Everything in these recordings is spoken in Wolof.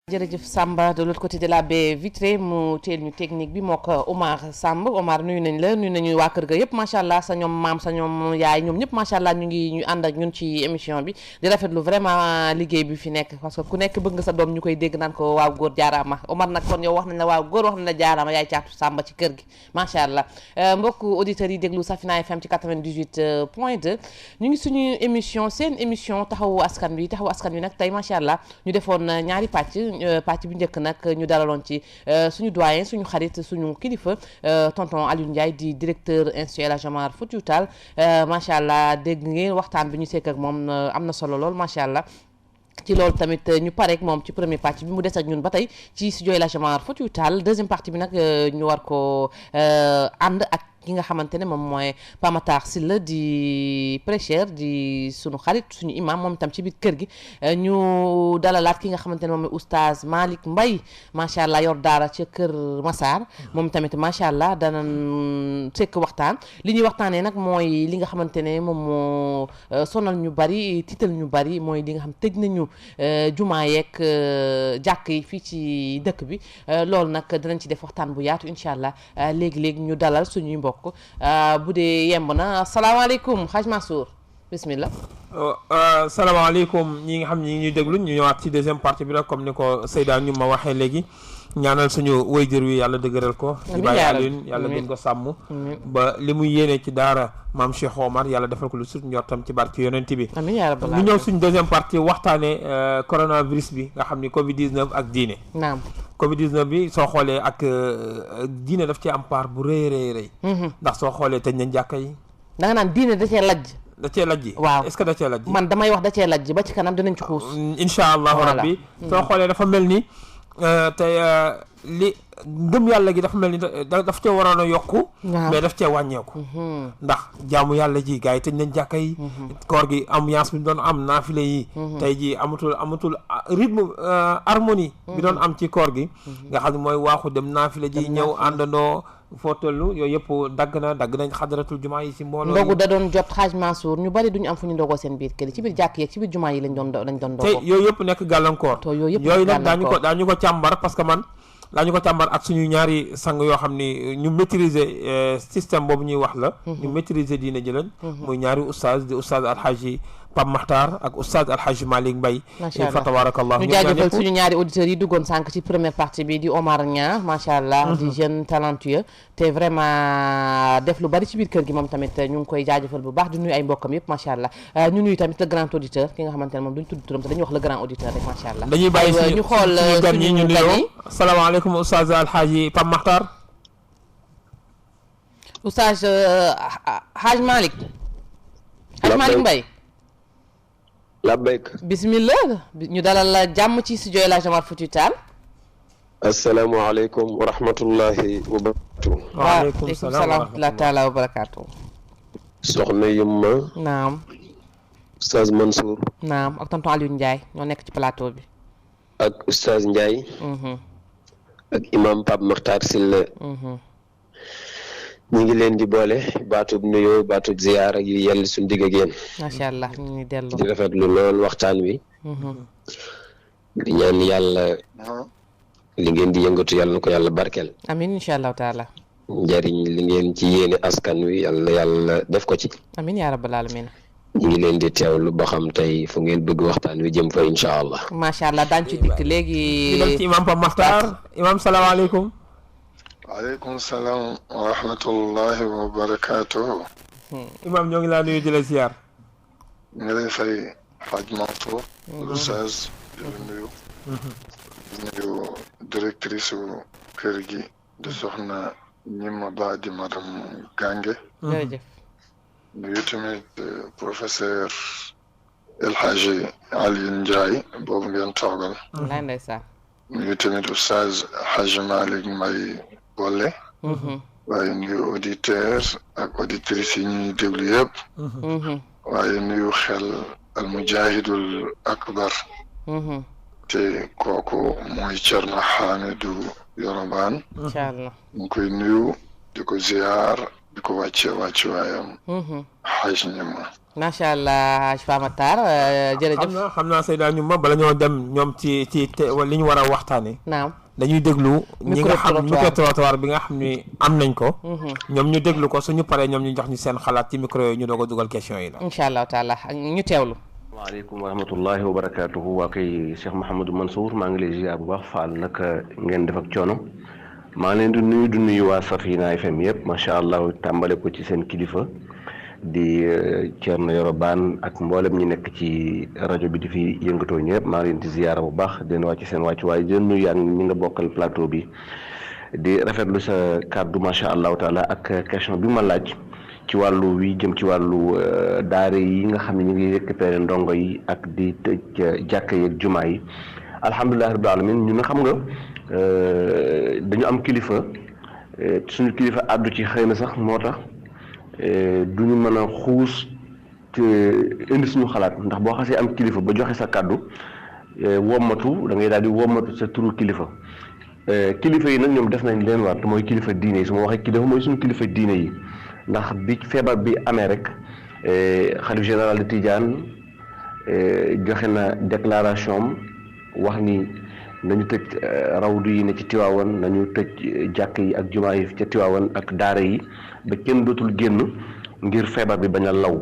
jërëjëf Samba de l'autre côté de la baie vitrée mu teel ñu technique bi moo ko Omar Samb Omar nuyu nañ la nuyu nañu waa kër ga yëpp macha allah sa ñoom maam sa ñoom yaay ñoom ñëpp macha allah ñu ànd ak ñun ci émission bi di rafetlu vraiment liggéey bi fi nekk parce que ku nekk bëgg nga sa doom ñu koy dégg naan ko waaw góor jaaraama Omar nag kon yow wax nañ la waaw góor wax nañ la jaaraama yaay caatu Samba ci kër gi macha allah mbokk auditeurs yi déglu Safina FM ci 98.2 ñu ngi suñu émission seen émission taxawu askan wi nag tey macha allah ñu defoon ñaari pàcc bi njëkk nag ñu dalaloon ci suñu doyen suñu xarit suñu kilifa tonton Alioune Ndiaye di directeur institut El Hadji Omar Foutiyou Tall macha allah dégg ngeen waxtaan bi ñu sekk ak moom am na solo lool macha allah. ci loolu tamit ñu pareek moom ci premier partie bi mu des ak ñun ba tey ci studio El Hadji Omar Foutiyou Tall deuxième partie bi nag ñu war ko ànd ak ki nga xamante ne moom mooy Pape Matar Sylla di prêcheur di suñu xarit suñu imam moom itam ci biir kër gi ñu dalalaat ki nga xamante ne moom mooy oustaz Malick Mbaye macha allah yor daara ca Kër Massar moom tamit macha allah danañ sekk waxtaan li ñuy waxtaanee nag mooy li nga xamante ne moom moo sonal ñu bari tiital ñu bari mooy li nga xam tëj nañu jumaa yeeg jàkk yi fii ci dëkk bi loolu nag dinañ ci def waxtaan bu yaatu incha allah léegi-léegi ñu dalal suñuy mbokk bu dee yemb na salaamaaleykum Hadj Mansour bismillah. salaamaaleykum ñi nga xam ñi ñuy déglu ñu ñëwaat ci deuxième partie bi rek comme ni ko Seyda ñu ma waxee léegi ñaanal suñu waajur wi yàlla dëgëral ko di bàyyi Alioune yàlla gën ko sàmm ba li muy yéene ci daara maam Cheikh Omar yàlla defal ko lu sut njortam ci barke yonent bi ñu ñëw suñu deuxième partie waxtaane coronavirus bi nga xam ni Covid 19 ak diine naam Covid 19 bi soo xoolee ak diine daf ci am part bu rëy ndax soo xoolee tëj nañ jàkka yi da nga naan diine da cee lajj da cee lajji waaw est-ce que da cee lajji man damay wax da cee lajj ba ci kanam dinañ ci xuus incha allahu rabbi soo xoolee dafa mel ni tey li ngëm yàlla gi dafa mel ni daf cee waroon a yokku mais daf cee wàññeeku ndax jaamu yàlla ji gars yi tëj nañ jàkka yi koor gi ambiance bi doon am naafile yi tey ji amatul rythme harmonie bi doon am ci koor gi nga xam ne mooy waaxu dem naafile ji ñëw àndandoo foo tollu yooyu yëpp dagg nañ xadaratul jumaa yi si mbooloo ndogu da doon jot Hadj Mansour ñu bari duñu am fu ñu ndogoo seen biir kër ci biir jàkk yeeg ci biir jumaa yi lañ doon ndogoo te yooyu yëpp nekk gàllankoor yooyu nag daañu ko càmbar parce que man daañu ko càmbar ak suñu ñaari sang yoo xam ni ñu maîtriser système boobu ñuy wax la ñu maîtriser diine jëlan muy ñaari oustaz di oustaz alhaji Pape Makhtar ak oustaz alhaji Malick Mbaye fa tabarakallah ñu jaajëfal suñu ñaari auditeurs yi duggoon sànq ci première partie bi di Omar Niang macha allah di jeune talentueux te vraiment def lu bari ci biir kër gi moom tamit ñu ngi koy jaajëfal bu baax di nuyu ay mbokkam yëpp macha allah ñu nuyu tamit le grand auditeur ki nga xamante ne moom duñ tudd turam te dañuy wax le grand auditeur rek macha allah dañuy bàyyi ñu xool gan ñi ñu nuyoo asalaamaaleykum oustaz alhaji Pape Makhtar oustaz Hadj Malick Mbaye labbayk bismillah ñu dalal la jàmm ci studio El Hadji Omar Foutiyou Tall asalaamaaleykum wa rahmatullahi wa barakatuh waaleykum salaam wa rahmatullahi taala wa barakatuh soxna Yumma naam oustaz Mansour naam ak tonton Alioune Ndiaye ñoo nekk ci plateau bi ak oustaz Ndiaye ak imam Pape Makhtar Sylla ñu ngi leen di boole baatub nuyoo baatub ziyaara yu yell suñu digg ak yéen macha allah ñu ngi dellu di rafetlu lool waxtaan wi di ñaan yàlla li ngeen di yëngatu yàlla na ko yàlla barkeel amin incha allahu taala njariñ li ngeen ci yéene askan wi yàlla def ko ci amin yaa rabbal alamin ñu ngi leen di teewlu ba xam tey fu ngeen bëgg waxtaan wi jëm fa incha allah macha allah daañu ci dikk léegi di dem ci imam Pape Makhtar imam salaamaaleykum waaleykum salaam wa rahmatullahi wa barakaatuhu. imam ñoo ngi laa nuyu di la ziar. ñu ngi lay fay Hadj Mansour. Oustaz di la nuyu. di nuyu directrice kër gi di soxna Ñima Ba di madame Gange. jërëjëf. nuyu tamit professeur El Hadji Alioune Ndiaye boobu ngeen toogal. walaay ndeysaan. nuyu tamit Oustaz Hadji Malick Mbaye boole waaye nuyu auditeurs ak auditrices yi ñuy déglu yëpp waaye nuyu xel al mujahidul akbar te kooku mooy Cerno Hamidou Yorobaan incha allah ñu koy nuyu di ko ziar di ko wàcce waayam xaj ñima macha allah Hadj Fama Matar jërëjëf. xam naa Seyda ñu ma bala ñoo dem ñoom ci li ñu war a waxtaanee. naam dañuy déglu. ñi nga xam micro-trottoir bi nga xam ni am nañ ko. ñoom ñu déglu ko suñu paree ñoom ñu jox ñu seen xalaat ci micro yooyu ñu doog a dugal question yi la. incha allah taala ñu teewlu. waaleykum wa rahmatullahi wa barakaatuhu waa kay Cheikh Mouhamadou Mansour maa ngi lay ziar bu baax Fall naka ngeen def ak coono maa ngi leen di nuyu waa Safina FM yëpp macha allah tàmbale ko ci seen kilifa di Thierno Yoro Bane ak mboolem ñi nekk ci rajo bi di fi yëngatoo ñëpp maa ngi leen di ziar bu baax di leen wàcc seen wàccuwaay di leen nuyu ak ñi nga bokkal plateau bi di rafetlu sa kàddu macha allah taala ak question bi ma laaj. ci wàllu wi jëm ci wàllu daara yi nga xam ne ñu ngi récupéré ndongo yi ak di tëj jàkka yi ak jumaa yi alhamdulilah rabbil alamin ñu nga xam nga dañu am kilifa suñu kilifa àddu ci xëy na sax moo tax duñu mën a xuus te indi suñu xalaat ndax boo xasee am kilifa ba joxe sa kàddu wommatu da ngay daal di wommatu sa turu kilifa kilifa yi nag ñoom def nañ leen war te mooy kilifa diine yi su ma waxee kilifa mooy suñu kilifa diine yi ndax bi feebar bi amee rek xalif général de Tidiane joxe na déclaration wax ni nañu tëj rawdu yi ne ci Tiwaawan nañu tëj jàkk yi ak jumaa yi ca Tiwaawan ak daara yi ba kenn dootul génn ngir feebar bi bañ a law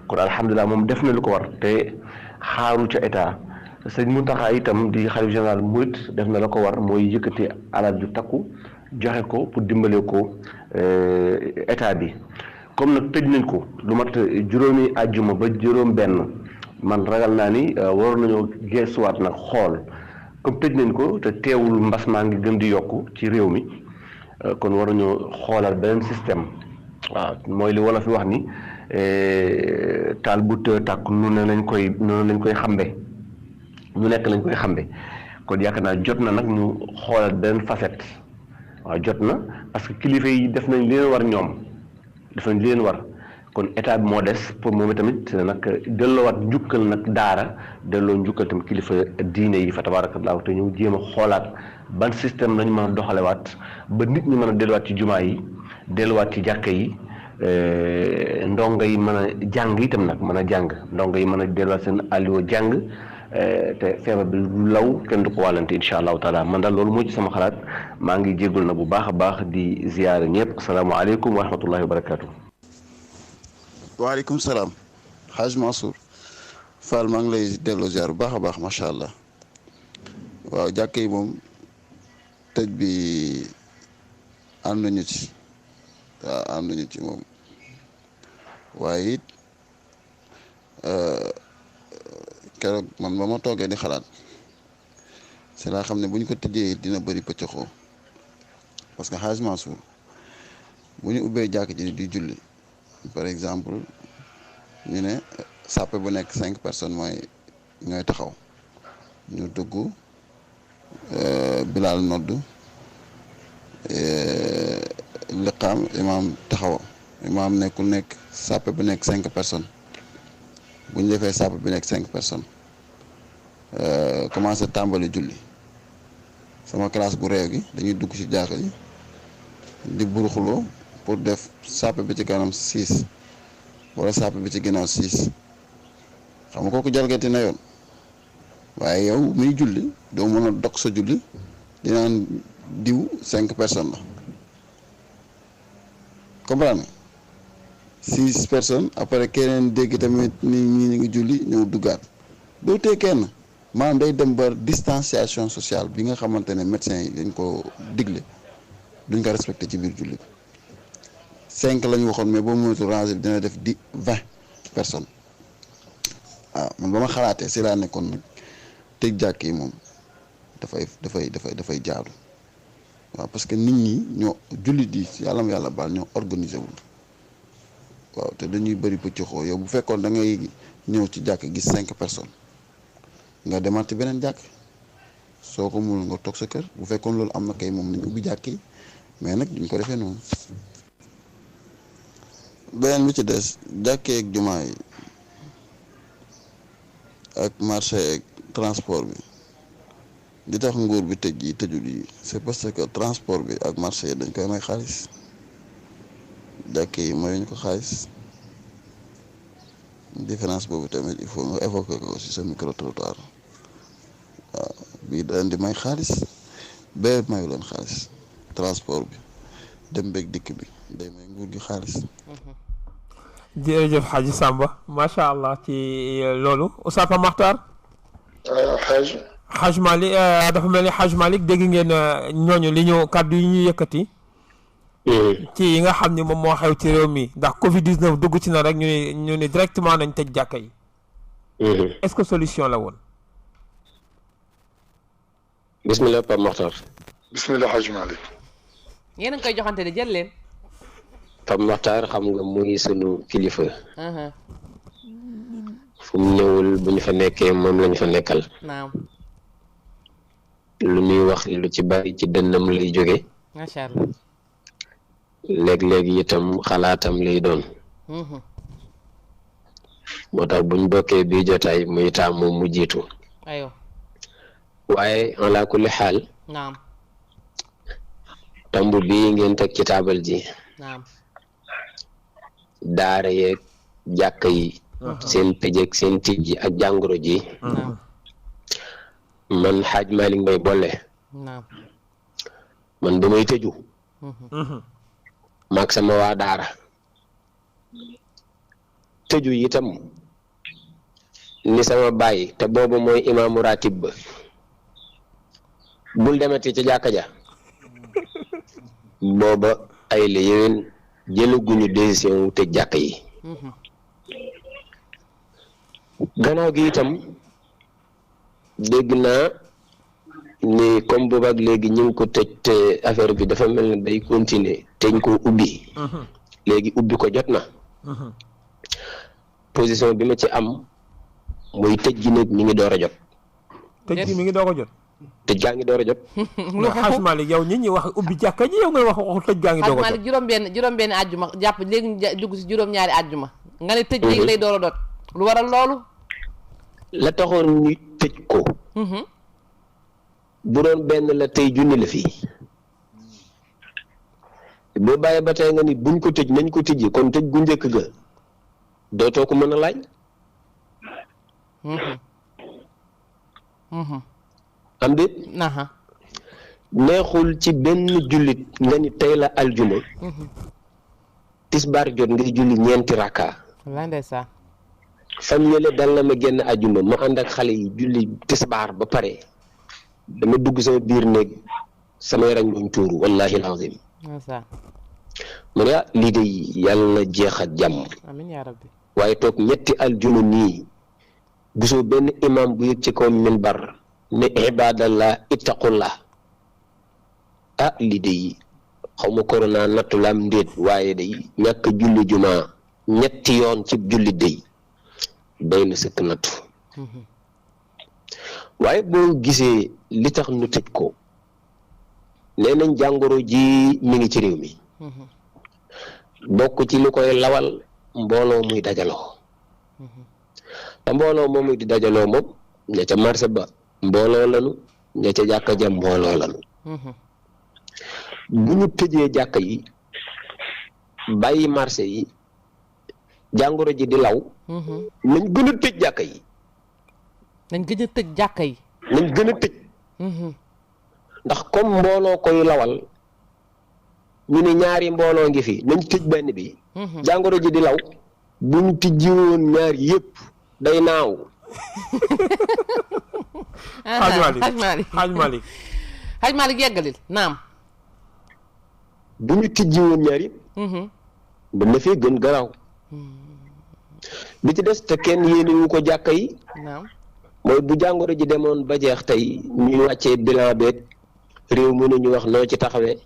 kon alhamdulilah moom def na lu ko war te xaaru ca état sëñ Mountakha itam di xalif général murit def na la ko war mooy yëkkati alal ju takku joxe ko pour dimbale ko état bi comme nag tëj nañ ko lu mat juróomi àjjuma ba juróom benn man ragal naa ni waroon nañoo geesuwaat nag xool comme tëj nañ ko te teewul mbas maa ngi gën di yokku ci réew mi kon war nañoo xoolal beneen système waaw mooy li wolof fi wax ni taal bu tàkk noonu lañ koy xambe ñu nekk lañ koy xambe kon yaakaar naa jot na nag ñu xoolal beneen facette waaw jot na parce que kilifa yi def nañ leen war ñoom def nañ leen war kon état bi moo des pour moom tamit nag delloowaat njukkal nag daara delloo njukkal tamit kilifa diine yi fa tabaarakallaahu te ñu jéem a xoolaat ban système lañu mën a doxalewaat ba nit ñi mën a delluwaat ci jumaa yi delluwaat ci jàkka yi ndongo yi mën a jàng itam nag mën a jàng ndongo yi mën a delluwaat seen alio jàng te feebar bi lu law kenn du ko wàllante incha allahu taala man daal loolu moo ci sama xalaat maa ngi jéggul na bu baax a baax di ziyaare ñëpp asalaamaaleykum wa rahmatullahi wa barakaatu. waaleykum salaam Hadj Mansour Fall maa ngi lay delloo ziar bu baax a baax macha allah waaw jàkk yi moom tëj bi ànd nañu ci waaw ànd nañu ci moom waaye it keroog man ba ma toogee di xalaat c'est laa xam ne bu ñu ko tëjee dina bëri pëccëxoo parce que Hadj Mansour bu ñu ubbee jàkk ji di julli par exemple ñu ne sàppe bu nekk 5 personnes ñooy taxaw ñu dugg bilaal nodd liqaam imaam taxaw imaam ne ku nekk sàppe bu nekk 5 personnes bu ñu defee sàppe bu nekk 5 personnes commencé tàmbali julli sama classe bu réew gi dañuy dugg ci jàkka ji di buruxuloo pour def sàppe bi ci kanam 6 wala sàppe bi ci ginnaaw 6 xam nga kooku jalgati na yoon waaye yow muy julli doo mën a dog sa julli dinaan diw 5 personnes la comprendre 6 personnes après keneen dégg tamit ni ñi ngi julli ñëw duggaat doo tee kenn maanaam day dem ba distanciation sociale bi nga xamante ne médecins yi dañ ko digle duñ ko respecté ci biir julli bi 5 la ñu waxoon mais boo mënatu ranger bi dina def 20 personnes waaw man ba ma xalaatee si laa nekkoon nag tëj jàkk yi moom dafay jaadu waaw parce que nit ñi ñoo jullit yi yàlla baal ñoo organisé wul waaw te dañuy bëri pëccëxoo yow bu fekkoon da ngay ñëw ci jàkk gis 5 personnes nga demaat ci beneen jàkk soo ko mënul nga toog sa kër bu fekkoon loolu am na kay moom nañ ubbi jàkk yi mais nag duñ ko defee noonu. beneen bi ci des jàkkee ak jumaa yi ak marché ak transport bi di tax nguur bi tëj yi tëjul yi c'est parce que transport bi ak marché yi dañ koy may xaalis jàkkee yi mayuñ ko xaalis différence boobu tamit il faut nga évoquer ko aussi sa micro trottoir waaw bii da leen di may xaalis bee mayu leen xaalis transport bi dem beeg dikk bi day may nguur gi xaalis. jërëjëf Hadji Samba macha allah ci loolu Oustaz Pape Makhtar. Hadj Malick dafa mel ni Hadj Malick dégg ngeen ñooñu li ñu kàddu yi ñu yëkkati. ci yi nga xam ni moom moo xew ci réew mi ndax Covid 19 dugg ci na rek ñu ni directement nañ tëj jàkka yi. est-ce que solution la woon. bismillah Pape Makhtar. bismillah Hadj Malick. yéen a ngi koy joxante de jël leen. Pape Makhtar xam nga muy sunu kilifa. fu mu ñëwul bu ñu fa nekkee moom lañu fa nekkal. naam. lu ñuy wax lu ci bari ci dënnam lay jóge. macha allah. léeg-léeg itam xalaatam lay doon. moo tax buñ bokkee bii jotaay muy taamu mu jiitu. ayo waaye ala kulli xaal. naam. tomb bii ngeen teg ci taabal ji. naam. daara yeeg jàkka yi. seen tëjeeg seen tijji ak jàngoro ji. naam. man Hadj Malick Mbaye Bolle. naam. man ba may tëju. maag sama waa daara. tëju itam ni sama baay te boobu mooy imaamu ratib ba. bul demati ci jàkka ja. booba ay la yéwén jëlaguñu décision wu tëj jàkka yi. gannaaw gi itam dégg naa ni comme boobu ak léegi ñu ngi ko tëj te affaire bi dafa mel ne day continuer te ñu ko ubbi. léegi ubbi ko jot na. position bi ma ci am muy tëj gi nag mi ngi door a jot. tëj gi mi ngi door a jot. tëj gaa ngi door a jot. Hadj Malick yow nit ñi wax ubbi jàkka ji yow ngay wax waxu tëj gaa ngi door a jot. Hadj Malick juróom-benn àjjuma jàpp léegi dugg si juróom-ñaari àjjuma. nga ne tëj léegi lay door a dot. lu waral loolu. la taxoon ñu tëj ko. bu doon benn la tey junni la fii. boo bàyyee ba tey nga ni buñ ko tëj nañ ko tëjee kon tëj gu njëkk ga dootoo ko mën a laaj. am déet. neexul ci benn jullit nga ni tey la aljuma. tisbaar jot ngay julli ñeenti rakka. wallaay ndeysaan. fan yële dal na ma génn aljuma ma ànd ak xale yi julli tisbaar ba pare dama dugg sama biir néeg sama yaram doon tuuru wallahi alazim. ma ne lii de yàlla na jeex ak jàmm. amiin yaa rabbi. waaye toog ñetti aljuma nii gisoo benn imam bu yëg ci kaw minbar ne ibadallah ittaqullah lii de xaw ma corona nattu laam ndéet waaye day ñàkk julli juma ñetti yoon ci julli day doy na sëkk nattu. waaye boo gisee li tax nu tëj ko nee nañ jàngoro ji mi ngi ci réew mi. bokk ci li koy lawal mbooloo muy dajaloo. te mbooloo moom muy di dajaloo moom ña ca marché ba mbooloo lanu ña ca jàkka ja mbooloo lanu. bu ñu tëjee jàkka yi bàyyi marché yi jàngoro ji di law. nañ gën a tëj jàkka yi. nañ gën a tëj jàkka yi. nañ gën a tëj. ndax comme mbooloo koy lawal ñu ne ñaari mbooloo ngi fi nañ tëj benn bi. jàngoro ji di law bu ñu tijji woon ñaar yëpp day naaw. Hadj Malick yeggalil naam. bu ñu tijji woon ñaar yëpp. ba na fee gën garaaw. bi ci des te kenn yéene wu ko jàkka yi. naam. mooy bu jàngoro ji demoon ba jeex tey ñuy wàccee bilan beeg réew mi ñu wax noo ci taxawee.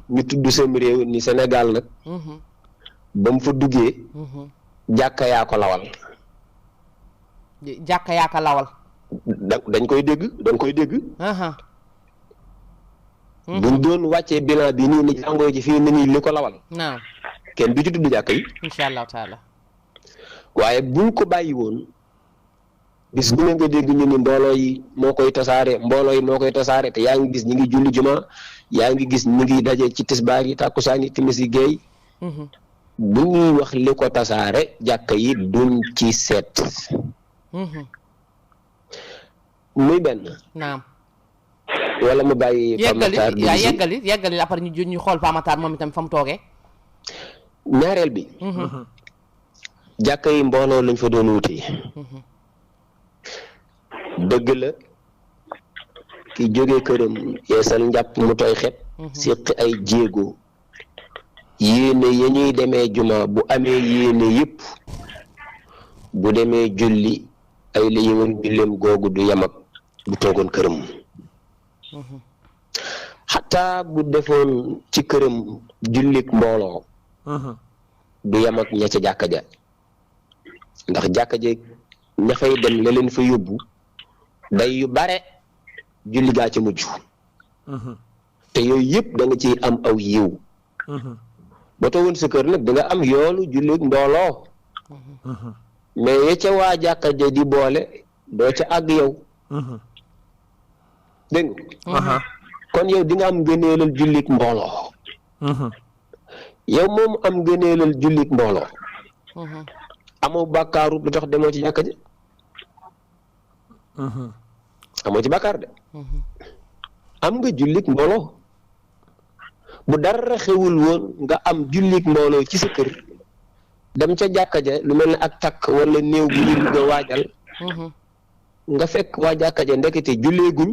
ñu tudd seen réew ni Sénégal nag. ba mu fa duggee. jàkka yaa ko lawal. jàkka yaa ko lawal. dañ koy dégg dañ koy dégg. buñ doon wàccee bilan bi nii ni jàngoro ji fii ni nii li ko lawal. naam. kenn du ci tudd jàkka yi. incha allahu taala. waaye buñ ko bàyyi woon bis bu ne nga dégg ñu ni mbooloo yi moo koy tasaare te yaa ngi gis ñi ngi julli juma yaa ngi gis ñi ngi daje ci tisbaar yi tàkkusaan yi timis yi géey bu ñuy wax li ko tasaare jàkka yi duñ ci seet muy benn naam wala mu bàyyi yeggali après ñu xool Pamatar moom itam fa mu toogee ñaareel bi jàkka yi mbooloo lañ fa doon wuti dëgg la ki jógee këram yeesal njàpp mu tooy xet séq ay jéego yéene ya ñuy demee juma bu amee yéene yëpp bu demee julli ay la yëwoon julleem googu du yam ak bu toogoon këram xataa bu defoon ci këram jullik mbooloo du yam ak ña ca jàkka ja ndax jàkka ja ña fay dem la leen fa yóbbu day yu bare julli gaa ci mujj te yooyu yëpp da nga ciy am aw yiw ba toogoon sa kër nag da nga am yoolu jullit mbooloo mais ya ca waa jàkka ja di boole doo ca àgg yow dégg nga kon yow di nga am ngëneelal jullit mbooloo yow moom am ngëneelal jullit mbooloo amoo bàkkaaru lu tax demoo ci jàkka ja amoo ci bàkkaar de am nga jullit mbooloo bu dara xewul woon nga am jullit mbooloo ci sa kër dem ca jàkka ja lu mel ne ak takk wala néew bu ñu bëgg a waajal nga fekk waa jàkka ja ndekete julleeguñ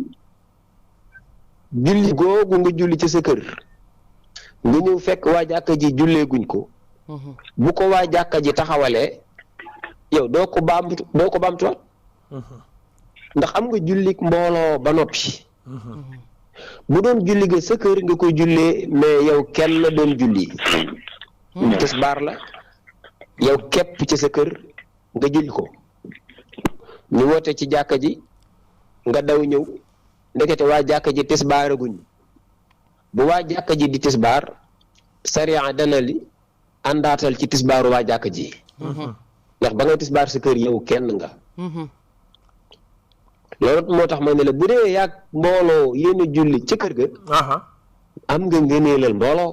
julli googu nga julli ci sa kër nga ñëw fekk waa jàkka ji julleeguñ ko bu ko waa jàkka ji taxawalee yow doo ko baamtuwaat ndax am nga jullik mbooloo ba noppi bu doon julli ga sa kër nga koy jullee mais yow kenn la doon julli tisbaar la yow képp ci sa kër nga julli ko ñu woote ci jàkka ji nga daw ñëw ndekete waa jàkka ji tisbaaraguñ bu waa jàkka ji di tisbaar sariya dana li àndaatal ci tisbaaru waa jàkka ji ndax ba nga tisbaar sa kër yow kenn nga loolu moo tax ma ne la bu dee yàgg mbooloo yéen a julli ca kër ga am nga ngëneelal mbooloo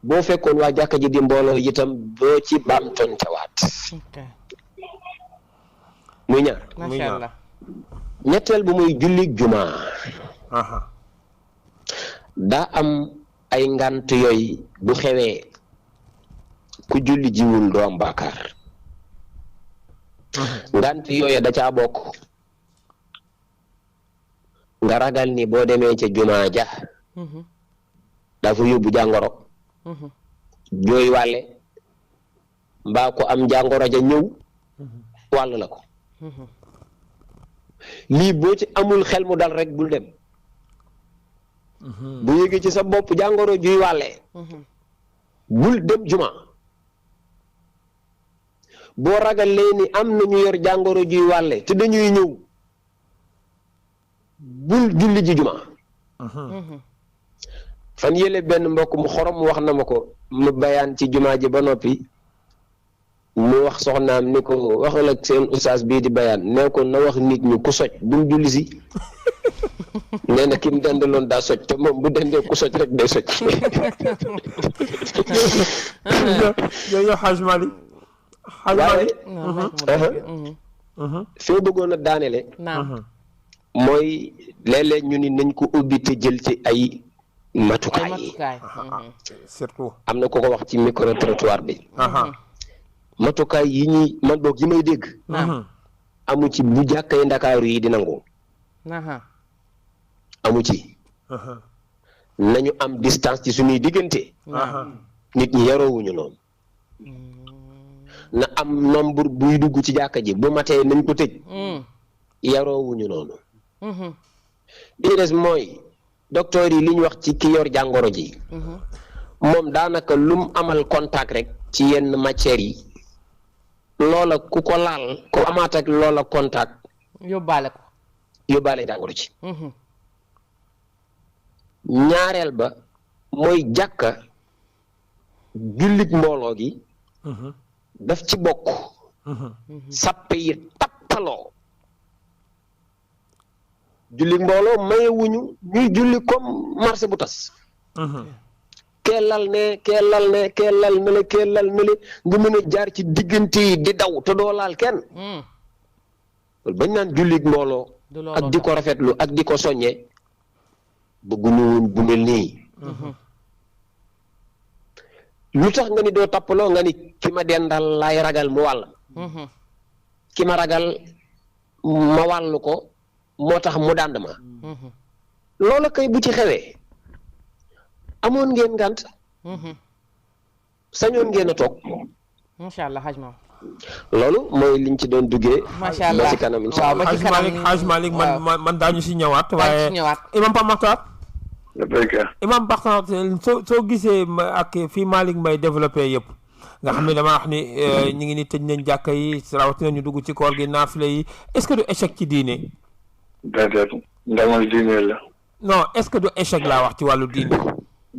boo fekkoon waa jàkka ji di mbooloo itam doo ci baamtontewaat muy ñaar macha allah ñetteel bu muy julli jumaa daa am ay ngant yooyu bu xewee ku julli jiwul doo am bàkkaar ngant yooyu da caa bokk nga ragal ni boo demee ca jumaa ja dafa yóbbu jàngoro jooy wàlle mbaa ko am jàngoro ja ñëw wàll la ko lii boo ci amul xel mu dal rek bul dem bu yéegee ci sa bopp jàngoro juy wàlle bul dem juma boo ragalee ni am na ñu yor jàngoro juy wàlle te dañuy ñëw bul julli ji juma fan yële benn mbokk mu xorom wax na ma ko mu bayaan ci juma ji ba noppi mu wax soxnaam ni ko waxal ak seen ustaas bii di bayaan nee ko na wax nit ñi ku soj bul julli si nee na ki mu dendaloon daa soj te moom bu dendee ku soj rek day soj yow Haj Mali foo bëggoon a daanele mooy léeg-léeg ñu ni nañ ko ubbi te jël ci ay matukaay surtout am na ko ko wax ci micro trottoir bi matukaay yi ñuy man boog yi may dégg amu ci bu jàkkay ndakaaru yi di nangu amu ci nañu am distance ci suñuy diggante nit ñi yaroowuñu noonu na am nombre buy dugg ci jàkka ji bu matee nañ ko tëj yaroowuñu noonu lii des mooy docteur yi li ñu wax ci ki yor jàngoro ji moom daanaka lum amal contact rek ci yenn matières yi loola ku ko laal ku amaat ak loola contact yóbbaale jàngoro ci ñaareel ba mooy jàkka jullit mbooloo gi daf ci bokk sàppe yi tappaloo jullit mbooloo mayewuñu ñuy julli comme marché bu tas kee lal ne kee lal ne kee lal ne le kee lal ne le nga mën a jaar ci diggante yi di daw te doo laal kenn bañ naan jullit mbooloo ak di ko rafetlu ak di ko soññee bëgguñu woon bu mel nii lu tax nga ni doo tappaloo nga ni ki ma dendal laay ragal mu wàll ki ma ragal ma wàllu ko moo tax mu dànd ma loola kay bu ci xewee amoon ngeen ngànt sañoon ngeen a toog macha allah Hadj Mame loolu mooy liñ ci doon duggee macha allah ba ci kanam incha allah Hadj Malick man daañu si ñëwaat waaye imam Pape Makhtar imam Pape soo gisee ak fii Malick Mbaye développé yëpp nga xam ne dama wax ni ñu ngi ni tëj nañ jàkka yi rawatina ñu dugg ci koor gi naafile yi est-ce que du échec ci diine déedéet ndamal diine la non est-ce que du échec laa wax ci wàllu diine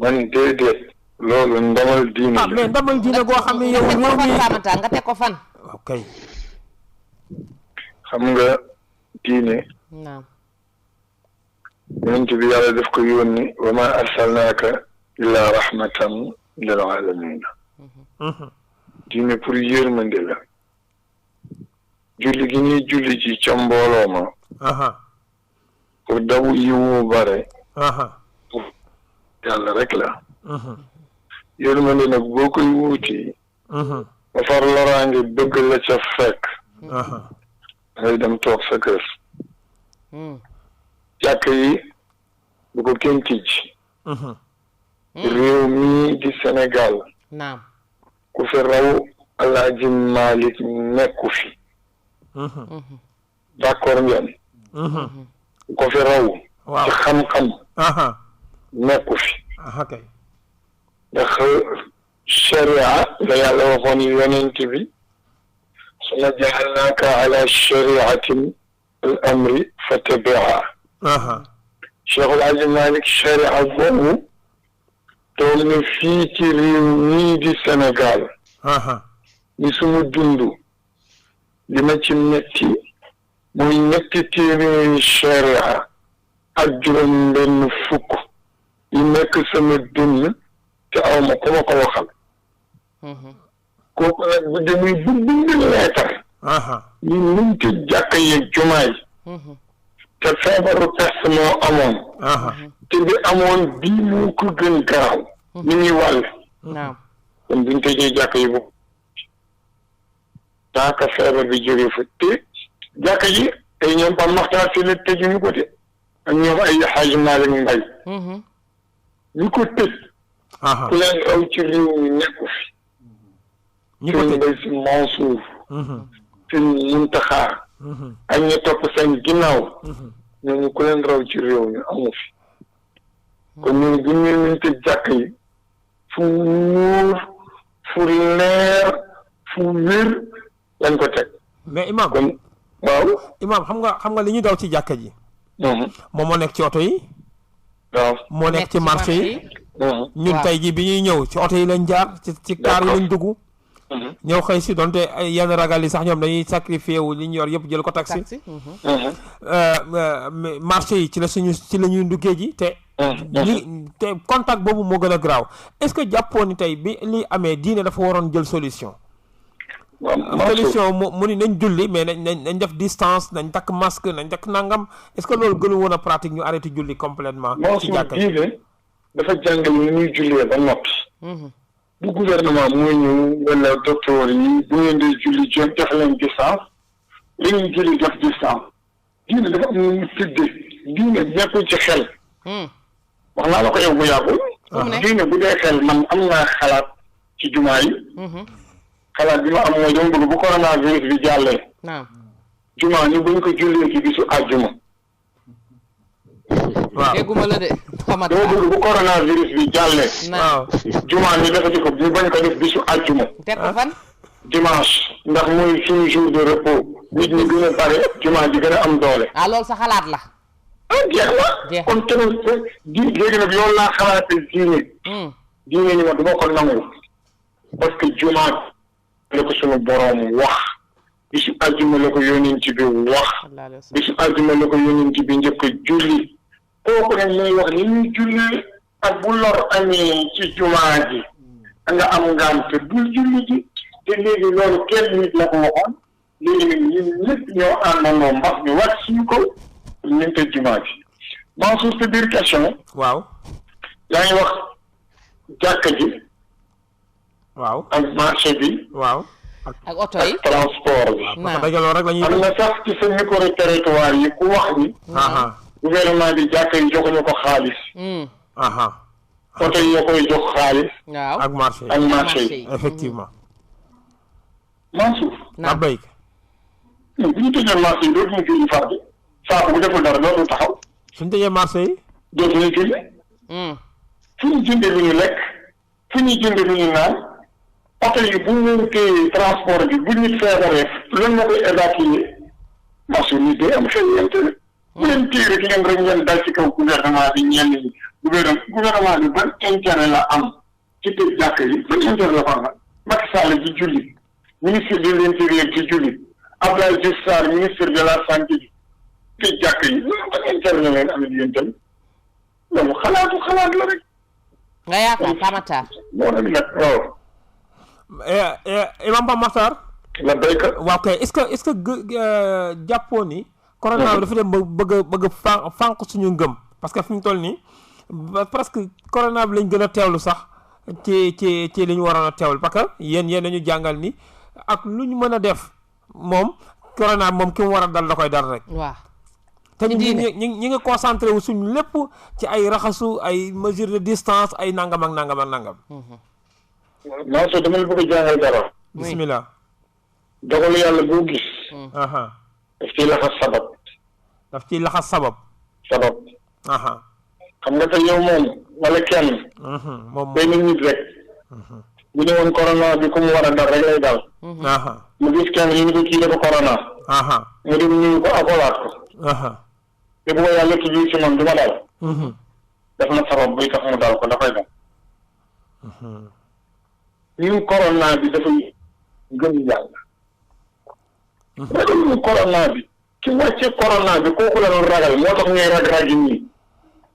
man déedéet loolu ndamal diine la mais ndamal diine goo xam ne yow réew mi nga teg ko fan ok xam nga diine naam yonent bi yàlla daf ko yónni wa ma arsalnaaka illa rahmatan lil alamin diine pour yërmande la julli gi ñuy julli ci ca mbooloo ma pour daw yiwu bare yàlla rek la yërmande nag boo koy wuuti ba far loraange bëgg la ca fekk ngay dem toog sa kër jàkk yi bu ko kenn tijj réew mii di Sénégal naam ku fi raw Alaaji Malick nekku fi d'accord ngeen ku fi raw ci xam-xam nekku fi ndax sharia la yàlla waxoon yonent bi summa ja'alnaaka ala shari'atin al amri fattabi'ha Cheikh Alaaji Malick sharia boobu toog na fii ci réew mii di Sénégal ni suma dund li ma ci metti muy ñetti téeméeri sharia ak juróom benn fukk yi nekk sama dund te aw ma ko ma ko waxal kooku nag bu demuy bu bind leetar ñu nuñ ci jàkka yeeg jumaay te feebaru peste moo amoon te bi amoon bii moo ko gën garaaw ni ñuy wàll kon buñ tëjee jàkka yi boobu daaka feebar bi jógee fa te jàkka ji ay ñoom Pape Makhtar si la tëjuñu ko te ak ñoom ay Hadj Malick Mbaye ñu ko tëj ku leen raw ci réew mi nekku fi sëñ Mbaye Sy Mansour sëñ Muntaxa ak ñu topp seen ginnaaw ñooñu ku leen raw ci réew mi amu fi kon ñun bu ñu leen tëj jàkk yi fu wóor fu leer fu wér lañ ko teg mais imam kon waaw imam xam nga li ñuy daw ci jàkka ji moom moo nekk ci oto yi waaw moo nekk ci marché yi ñun tey ji bi ñuy ñëw ci oto yi lañ jaar ci kaar yi lañ dugg ñëw xëy si donte yenn ragal yi sax ñoom dañuy sacrifié wu li ñu yor yëpp jël ko taxi marché yi ci la ñuy duggee ji te contact boobu moo gën a garaaw est-ce que jàppoon ni tey bi li amee diine dafa waroon jël solution solution mu ni nañ julli mais nañ def distance nañ takk masque nañ takk nangam est-ce que loolu gënu woon a pratique ñu arrêté julli complètement ci jàkka yi dafa jàngal ni ñuy jullee ba noppi bu gouvernement mooy ñëw wala docteur yi bu ngeen di julli jox leen distance li ñuy julli jox distance diine dafa am nu mu tëddee diine nekkul ci xel wax naa la ko yow bu yàggul diine bu dee xel man am naa xalaat ci jumaa yi xalaat bi ma am mooy dama bëgg bu coronavirus bi jàllee jumaa ñu buñ ko jullee ci bisu àjjuma waaw dégguma la de dama bëgg bu coronavirus bi jàllee waaw jumaa ñu defati ko ñu bañ ko def bisu àjjuma teg ko fan dimanche ndax mooy suñu jour de repos nit ñi gën a bare jumaa ji gën a am doole loolu sa xalaat la jeex na kon tamit léegi nag loolu laa xalaate diine ñi ma duma ko nangu parce que jumaa la ko suñu boroom wax bisu àjjuma la ko yónent bi wax bisu àjjuma la ko yónent bi njëkk a julli kooku nag mooy wax ni ñuy jullee ak bu lor amee ci jumaa ji nga am ngant bul julli ji te léegi loolu kenn nit la ko waxoon léegi nag ñun ñëpp ñoo àndandoo mbas mi wàcc suñu ko ñu te jumaa ji Mansour sa biir question waaw yaa ngi wax jàkka ji waaw ak marché bi waaw ak oto yi ak transport bi parce que dajaloo rek la ñuy am na sax ci sa micro territoire yi ku wax ni gouvernement bi jàkka yi joxuñu ko xaalis oto yi yoo koy jox xaalis waaw ak marché ak marché yi effectivement Mansour a béyk bu ñu tëjee marché yi dootuñu julli fardi saako bu deful dara dootul taxaw suñu tëjee marché yi dootuñu julli fu ñu jëndee lu ñu lekk fu ñu jëndee lu ñu naan oto yi bu ñu téye transport bi bu nit feebaree lan moo koy évacuer Mansour nit day am xel yente rek bu leen téye rek ngeen dal ci kaw gouvernement bi ñenn ñi gouvernement bi ban intérêt la am ci tëj jàkk yi ban intérêt la ko am Macky Sall ci julli ministre de l'intérieur ci julli Abdoulaye Diouf Sarr ministre de la santé bi tëj jàkk yi loolu ban intérêt la leen amee yéen tamit loolu xalaat la rek nga yaakaar Pamatar moo nag nag waaw Imam Pape Makhtar la béykat waaw kay est-ce que jàppoo ni corona bi dafa dem bëgg fànq suñu ngëm parce que fi mu toll nii presque corona bi lañ gën a teewlu sax ci li ñu waroon a teewlu parce que yéen dañu jàngal ni ak lu ñu mën a def moom corona bi moom ki mu war a dal da koy dal rek waaw te ñi ngi concentré wu suñu lépp ci ay raxasu ay mesures de distance ay nangam ak nangam maa soo dama la bëgg a jàngal dara bismillah dogalu yàlla boo gis daf ciy laxas sabab xam nga te yow moom wala kenn moom benn nit rek bu ñëwoon corona bi ku mu war a dal rek lay dal mu gis kenn ñu ni ko kii dafa corona mu dem ñu ko akolaat ko te bu ko yàlla tudd ci man du ma dal def na sabab buy tax mu dal ko dafay dal ñun corona bi dafa gëm yàlla ragal ñu corona bi ci wàcce corona bi kooku la doon ragal moo tax ñuy rag yi nii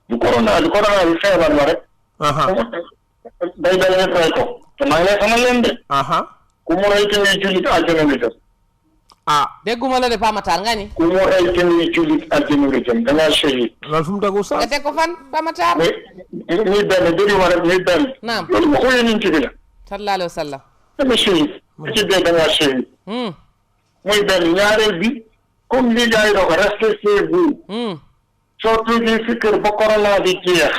du corona bi feebar la rek day dal nit rey ko te maa ngi lay xamal leen de ku mu rey te muy jullit àjjana nga jëm dégguma la de Pamatar nga ni ku mu rey te muy jullit àjjana nga jëm dangaa shahid loolu fu mu tegu sax nga teg ko fan Pamatar muy benn dégg ma rek muy benn naam loolu ma xoolee niñ ci bi la sallallahu alayhi wa sallam danga shahid ci dee dangaa shahid muy benn ñaareel bi comme li gars yi doon restez chez vous soo toogee si kër ba corona bi jeex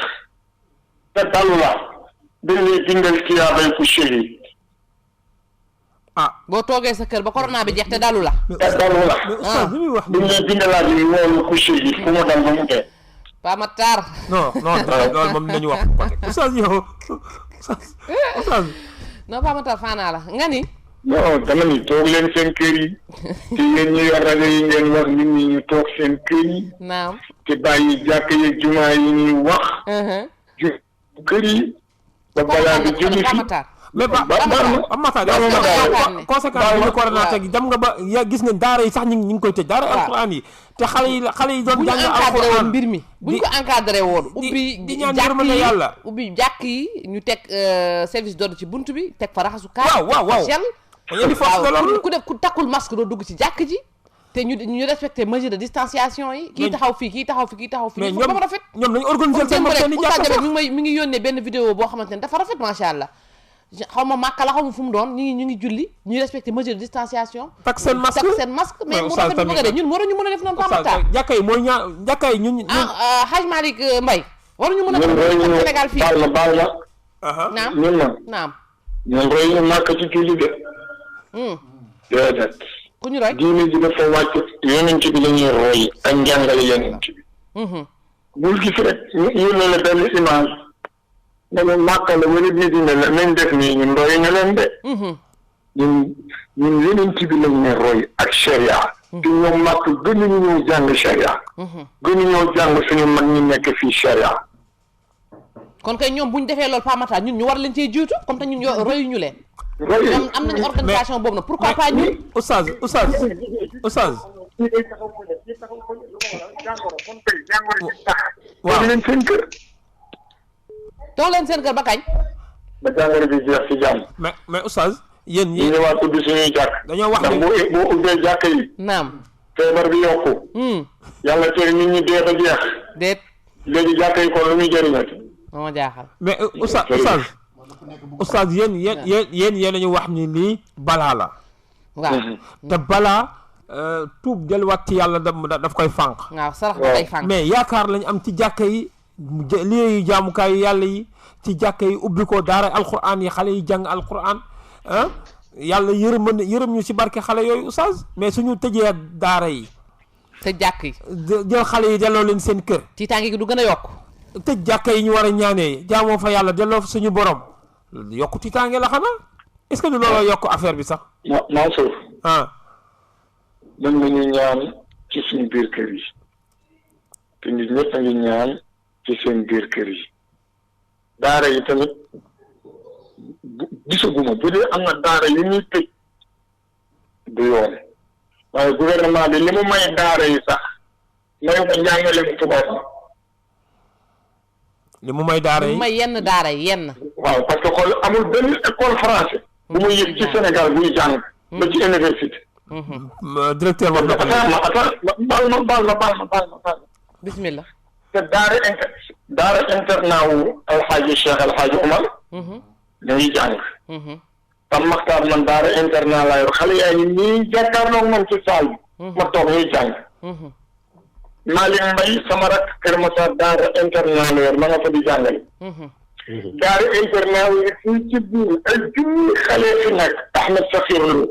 te dalu la dañ lay bindal tiyaabay ku shahid boo toogee sa kër ba corona bi jeex te dalu la te dalu la wax dañ lay bindalaat yi loolu ku shahid ku mu dal ba mu tee Pamatar non loolu moom dinañu wax côté oustaz yow oustaz non Pamatar faanaa la nga ni non dama ni toog leen seen kër yi te yéen ñi yor rajo yi ngeen wax nit ñi ñu toog seen kër yi naam te bàyyi jàkk yeeg jumaa yi ñuy wax kër yi ba balaa bi julli fi mais Makhtar conséquence bi ñu corona teg dem nga ba gis nga daara yi sax ñu ngi koy tëj daara alxuraan yi te xale yi doon jàng alxuraan mbir mi buñ ko encadré woon ubbi di ñaan yërmande yàlla ubbi jàkk yi ñu teg service d'ordre ci bunt bi teg fa raxasu waaw ku def ku takkul masque doo dugg ci jàkk ji te ñu respecté mesure de distanciation yi kii taxaw fii kii taxaw fii mais dafa rafet ñoom nañu organiser seen jàkk sax mi ngi yónnee benn vidéo boo xamante ne dafa rafet macha allah xaw ma màkka la xaw ma fu mu doon ñu ngi julli ñuy respecté mesure de distanciation takk seen masque mais mu rafet bu nga de ñun waruñu mën a def noonu Pamatar jàkka yi mooy jàkka yi ñun Hadj Malick Mbaye waruñu mën a def Sénégal fii baal naam naam ñun roy ñu màkk ci julli de déedéet ku ñu roy diine ji dafa wàcc yonent bi la ñuy roy ak njàngale yonent bi bul gis rek yónnee la benn image dama màkka la wala Medina la nañ def nii ñun roy ñu leen de ñun yonent bi lañ ne roy ak sharia te ñoom màkk gënuñu ñoo jàng sharia gënuñoo jàng suñu mag ñi nekk fii sharia kon kay ñoom bu ñu defee loolu Pamatar ñun ñu war leen cee jiitu comme te ñun royuñu leen ñoom am nañu organisation boobu nag pourquoi pas ñun oustaz waaw leen seen kër toog leen seen kër ba kañ. ba jàngoro bi jeex ci jàmm. mais oustaz yéen ñu ñëwaat ubbi suñuy jàkk. dañoo wax ndax boo ubbee jàkk yi. naam. feebar bi yokku. yàlla teel nit ñi dee ba jeex. déet. léegi jàkk yi kon lu muy jëriñati. moo ma jaaxal. mais oustaz yéen ñu wax ni lii balaa la. waaw te balaa tuub delluwaat ci yàlla daf koy fànq. waaw sarax da koy fànq. mais yaakaar lañ am ci jàkka yi lii jaamukaayu yàlla yi ci jàkka yi ubbi ko daara alquran yi xale yi jàng alquran yàlla yërëm ñu ci barke xale yooyu oustaz mais suñu tëjee daara yi. tëj jàkk yi. jël xale yi delloo leen seen kër. tiitaange gi du gën a yokk. tëj jàkka yi ñu war a ñaanee jaamoo fa yàlla delloo fa suñu borom yokku tiitaange la xanaa est-ce que du looloo yokk affaire bi sax. Mansour. mën nañu ñaan ci suñu biir kër yi te nit ñëpp a ngi ñaan ci seen biir kër yi daara yi tamit gisaguma bu dee am na daara yu ñuy tëj du yoon waaye gouvernement bi li mu may daara yi sax may ko njàngale mu tubaab li mu may daara yi may yenn daara yi yenn. waaw parce que xool amul benn école français bu muy yëg ci Sénégal buy jàng ba ci université. directeur wax na ko baal ma bismillah. te daara internat wu alxaaji Cheikh alxaaji Omar ñu ngi jàng tam maxtaar man daara internat laa yor xale yaa ngi nii jàkkaarloog man ci saal bi ma toog ñuy jàng Malick Mbaye sama rak Kër Massar daara internat la yor ma nga fa di jàngale daara internat wu fii ci biir ay junni xale fi nekk Ahmed Sakhir Lo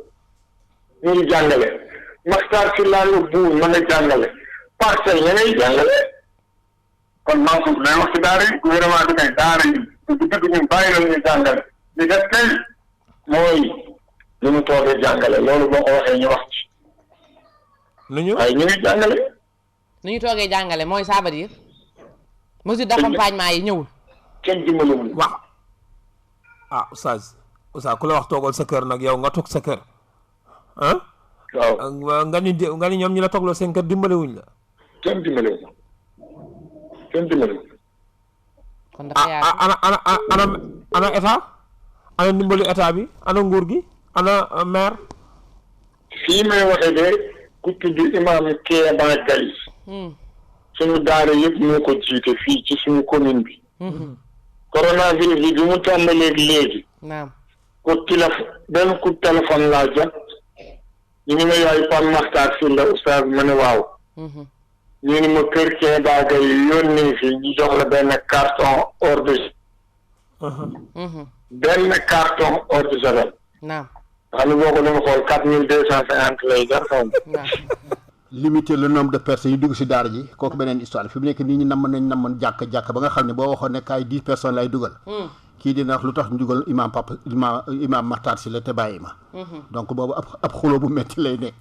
ñu ngi jàngale Maxtar si laalu buur ma nga jàngale parcelle ña ngay jàngale kon Mansour day wax ci daara yi gouvernement bi kay daara yi bu dëgg ñun bàyyi la ñu jàngale li def kay mooy li mu toogee jàngale loolu boo ko waxee ñu wax ci waaye ñu ngi jàngale ni ñu toogee jàngale mooy ça veut dire mesure d'accompagnement yi ñëwul kenn dimbalewul wax oustaz ku la wax toogal sa kër nag yow nga toog sa kër waaw nga ni ñoom ñi la toogloo seen kër dimbalewuñ la kenn dimbalewul kon dafa yaatu ana état ana ndimbalu état bi ana nguur gi ana maire fii may waxee de ku tudd imam Kéba Gaye suñu daara yëpp moo ko jiite fii ci suñu commune bi coronavirus bi mu tàmbalee léegi naam benn coup téléphone laa jot ñu ni ma yaay Pape Makhtar Sylla la oustaz ma ne waaw ñu ni ma kër Kéba Gaye yónnee fi ñu jox la benn carton eau de javel naam xam ne boo ko doon xool 4250 lay jar xaw ma limiter le nombre de personnes yu dugg si daara ji kooku beneen histoire fi mu nekk nii ñu namm jàkk ba nga xam ne boo waxoon ne kaay 10 personnes lay dugal kii dina wax lu tax ñu dugal imam Makhtar Sylla te bàyyi ma donc boobu ab xuloo bu metti lay nekk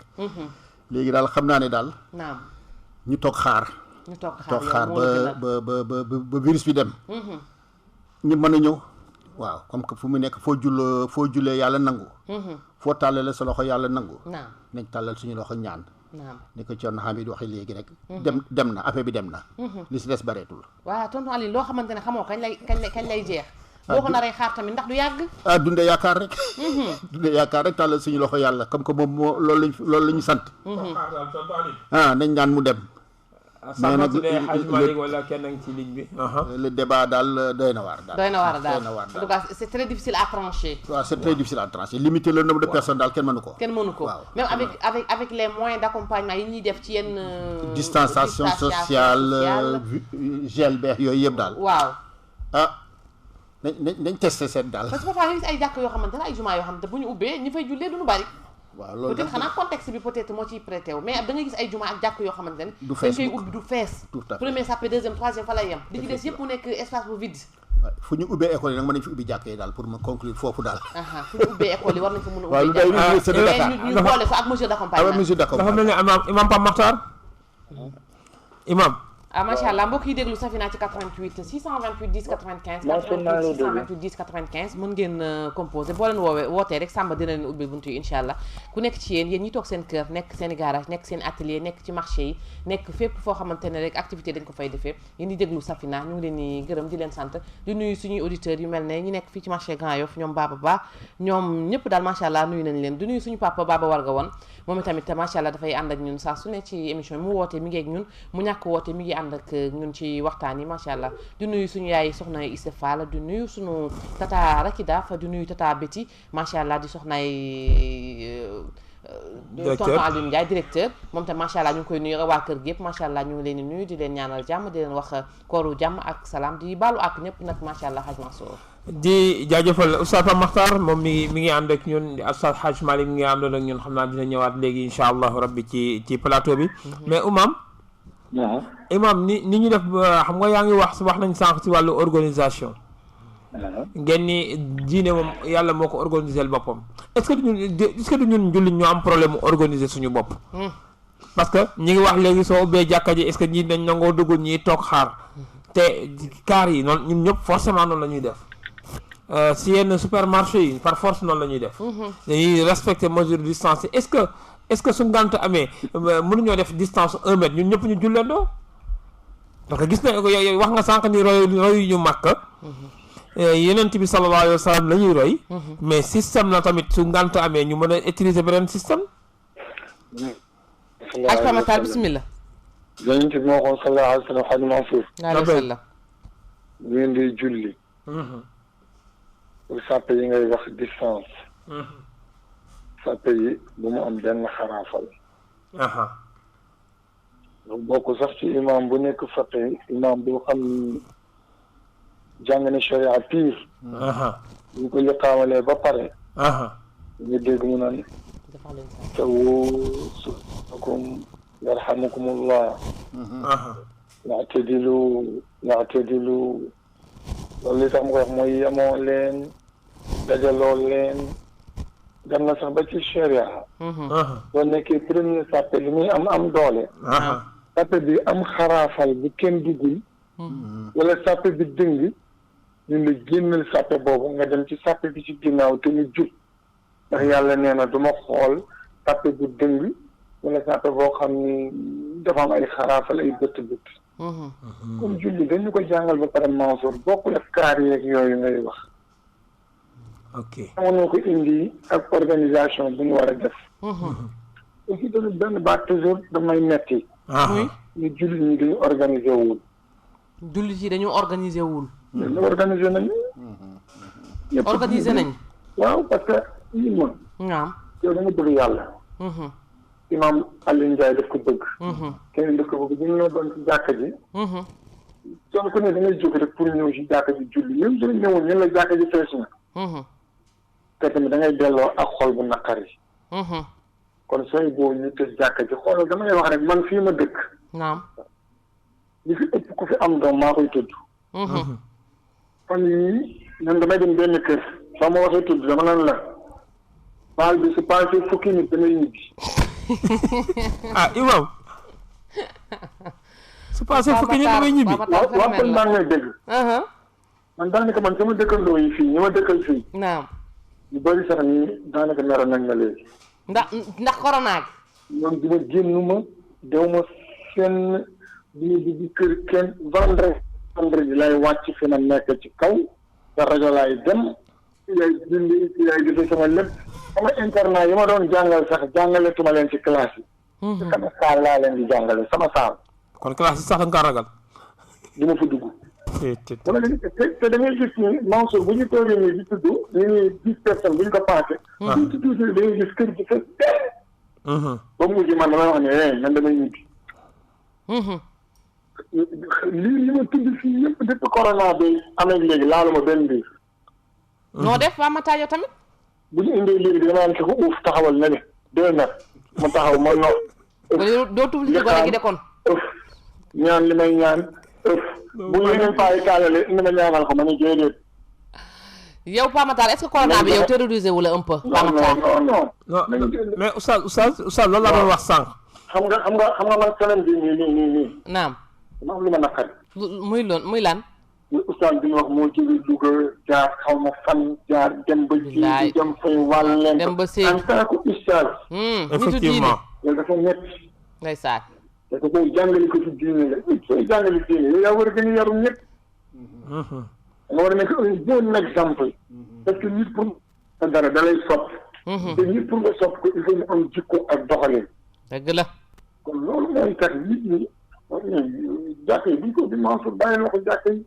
léegi daal xam naa ne daal ñu toog xaar ba virus bi dem ñu mën a ñëw waaw comme que fu mu nekk foo jullee yàlla nangu foo tàllale sa loxo yàlla nangu nañ tàllal suñu loxo ñaan ni ko Thierno Hamid waxee léegi rek dem na affaire bi dem na li si des bareetul waaw tonton Aliou loo xamante ne xamoo kañ lay jeex boo ko naree xaar tamit ndax du yàgg dunde yaakaar rek tàllal suñu loxo yàlla comme que moom moo loolu la ñu sant nañ ñaan mu dem mais nag wala kenn ngi ci ligne bi le débat daal doy na waar daal en tout cas c'est très difficile à trancher waaw c'est très difficile à trancher limiter le nombre de personnes daal kenn mënu ko waaw même avec les moyens d'accompagnement yi ñuy def ci yenn distanciation sociale gel beex yooyu yëpp daal waaw nañ testé seet daal parce que parfois nga gis ay jàkk yoo xamante ne ay jumaa yoo xamante bu ñu ubbee ñi fay jullee duñu bari waaw loolu peut-être xanaa contexte bi peut-être moo ciy prêté wu mais da nga gis ay jumaa ak jàkk yoo xamante ne du fees dañ koy ubbi du fees premier sape deuxième troisième fa lay yem di ci des yëpp mu nekk espace bu vide fu ñu ubbee école yi nag mën nañ fi ubbi jàkk yi daal pour ma conclure foofu daal fu ñu ubbee école yi war nañ fa mën a waaw ubbi jàkk ñu boole ko ak mesure d'accompagnement mesure d'accompagnement dafa mel ni imam Pape Makhtar imam macha allah mbokk yi déglu Safina ci 88 628 10 95 88 628 10 95 mën ngeen composé boo leen wootee rek Samba dina leen ubbil buntu yi incha allah ku nekk ci yéen ñi toog seen kër nekk seen garage nekk seen atelier nekk ci marché yi nekk fépp foo xamante ne rek activité dañ ko fay defee yéen di déglu Safina ñu ngi leen di gërëm di leen sant di nuyu suñuy auditeurs yu mel ne ñi nekk fii ci marché Grand Yoff ñoom Baba Ba ñoom ñëpp daal macha allah nuyu nañ leen di nuyu suñu papa Baba Warga woon moom itamit macha allah dafay ànd ak ñun saa su ne ci émission yi mu wootee mi ngi ak ñun mu ñàkk woote mi ngi ànd ak ñun ci waxtaan yi macha allah di nuyu suñu yaay soxna Issa Fall di nuyu suñu tata Rakida fa di nuyu tata Betty macha allah di soxnaay tonton Alioune Ndiaye directeur moom tam macha allah ñu ngi koy nuyu waa kër gi yëpp macha allah ñu ngi leen di nuyu di leen ñaanal jàmm di leen wax kooru jàmm ak salaam di baalu ak ñëpp nag macha allah Hadj Mansour di jaajëfal Oustaz Pape Makhtar moom mi ngi ànd ak ñun Oustaz Hadj Malick mi ngi àndoon ak ñun xam naa dina ñëwaat léegi incha allahu rabbi ci plateau bi mais imam ni ñu def xam nga yaa ngi wax nañ sànq ci wàllu organisation ngeen ni diine moom yàlla moo ko organiser boppam est-ce que du ñun jullit ñoo am problème mu organiser suñu bopp parce que ñi ngi wax léegi soo ubbee jàkka ji est-ce que ñi dañ nangoo dugg ñi toog xaar te kaar yi noonu ñun ñëpp forcément noonu la ñuy def si yenn supermarché yi par force noonu la ñuy def dañuy respecter mesure de distance yi est-ce que su ngant amee mënuñoo def distance 1 mètre ñun ñëpp ñu julleendoo parce que gis na wax nga sànq ni royu ñu màkk yeneen bi sallallahu alayhi wa sallam la ñuy roy mais système la tamit su ngant amee ñu mën a utiliser beneen système aj pamatal bismillah yeneen bi moo xoon sallallahu alayhi wa sallam Hadj Mansour ngeen di julli pour sàppe yi ngay wax distance sàppe yi bu mu am benn xaraafal bokk sax ci imam bu nekk faqih imam bu xam jàng na sharia pire bu ko liqaamalee ba pare nga dégg mu naan tawu sukum yarhamukumullah yaatadilu loolu li tax mu ko wax mooy yemoo leen dajaloo leen dem na sax ba ci sharia boo nekkee premier sàppe li muy am doole sàppe bi am xaraafal bu kenn duggul wala sàppe bi dëng ñun la génnal sàppe boobu nga dem ci sàppe bi ci ginnaaw te mu jub ndax yàlla nee na du ma xool sàppe bu dëng wala sàppe boo xam ni dafa am ay xaraafal ay bëtt comme julli dañu ko jàngal ba pare Mansour bokkul ak kaar yeeg yooyu ngay wax amoon ko indi ak organisation bu ñu war a def aussi tamit benn baat toujours damay metti ñu julli ñi dañu organiser wul jullit yi dañu organiser wul dañu organiser nañu organiser nañ waaw parce que lii moom yow da nga bëgg yàlla imam Alioune Ndiaye daf ko bëgg keneen daf ko bëgg ñu ñoo doon ci jàkka ji soo ko ne da ngay jóg rek pour ñëw ci jàkka ji julli même suñu ñëwoon ñun la jàkka ji fees na te tamit da ngay delloo ak xol bu naqari kon sooy boobu ñu tëj jàkka ji xoolal damay wax rek man fii ma dëkk li fi ëpp ku fi am doom maa koy tudd kon yii man damay dem benn kër soo ma waxee tudd dama naan la baal bi su passé fukki nit damay ñibbi imam su passé fukki nit damay ñibbi waaw kon maa ngay dégg man daanaka man sama dëkkandoo yi fii ñi ma dëkkal fii ñu bëri sax nii daanaka meroon nañ ma léegi ndax corona gi ñoom duma génnuma dew ma seen di kër kenn vendredi lay wàcc fi na nekk ci kaw sa rajo laay dem yaay dindi yaay defee sama lépp sama internat yi ma doon jàngal sax jàngaletuma leen ci classe yi sama saal laa leen di jàngale sama saal kon classe yi sax nga ragal du ma fa dugg wala te da ngay gis ni Mansour bu ñu toogee nii di tudd ñu ngi 10 personnes bu ñu ko passé ñu ci tuuti da ngay gis kër gi fes ba mujj man damay wax ne man damay ñibbi li ma tudd fii yëpp depuis corona bi amee léegi laalu ma benn biir noo def waa ma taajo tamit bu ñu indee léegi dama naan ko uuf taxawal na ne 2 mètres ma taxaw ma no doo tufli ci gone gi de kon ñaan li may ñaan bu yeneen paa yi taalale indi ma ñaanal ko ma ne déedéet yow Pa Matar est-ce que corona bi yow terrorisé wu la un peu Pa Matar non mais oustaz loolu la doon wax sànq xam nga man semaine bi nii naam dama am lu ma naqari. muy lan. muy oustaz bi ñu wax moo jóge Louga jaar xaw ma fan jaar dem ba ji dem fay wàll leen dem ba Sédhiou en tant que oustaz. effectivement loolu dafa métti. ndeysaan. parce que booy jàngale ko ci diine la sooy jàngale diine yow yaa war a gën a yaru ñëpp. nga war a nekk un bon exemple. parce que nit pour dara da lay sopp. te nit pour nga sopp ko il faut mu am jikko ak doxalin. dëgg la. kon loolu mooy tax nit ñi jàkk yi buñ ko di Mansour bàyyi na ko jàkk yi.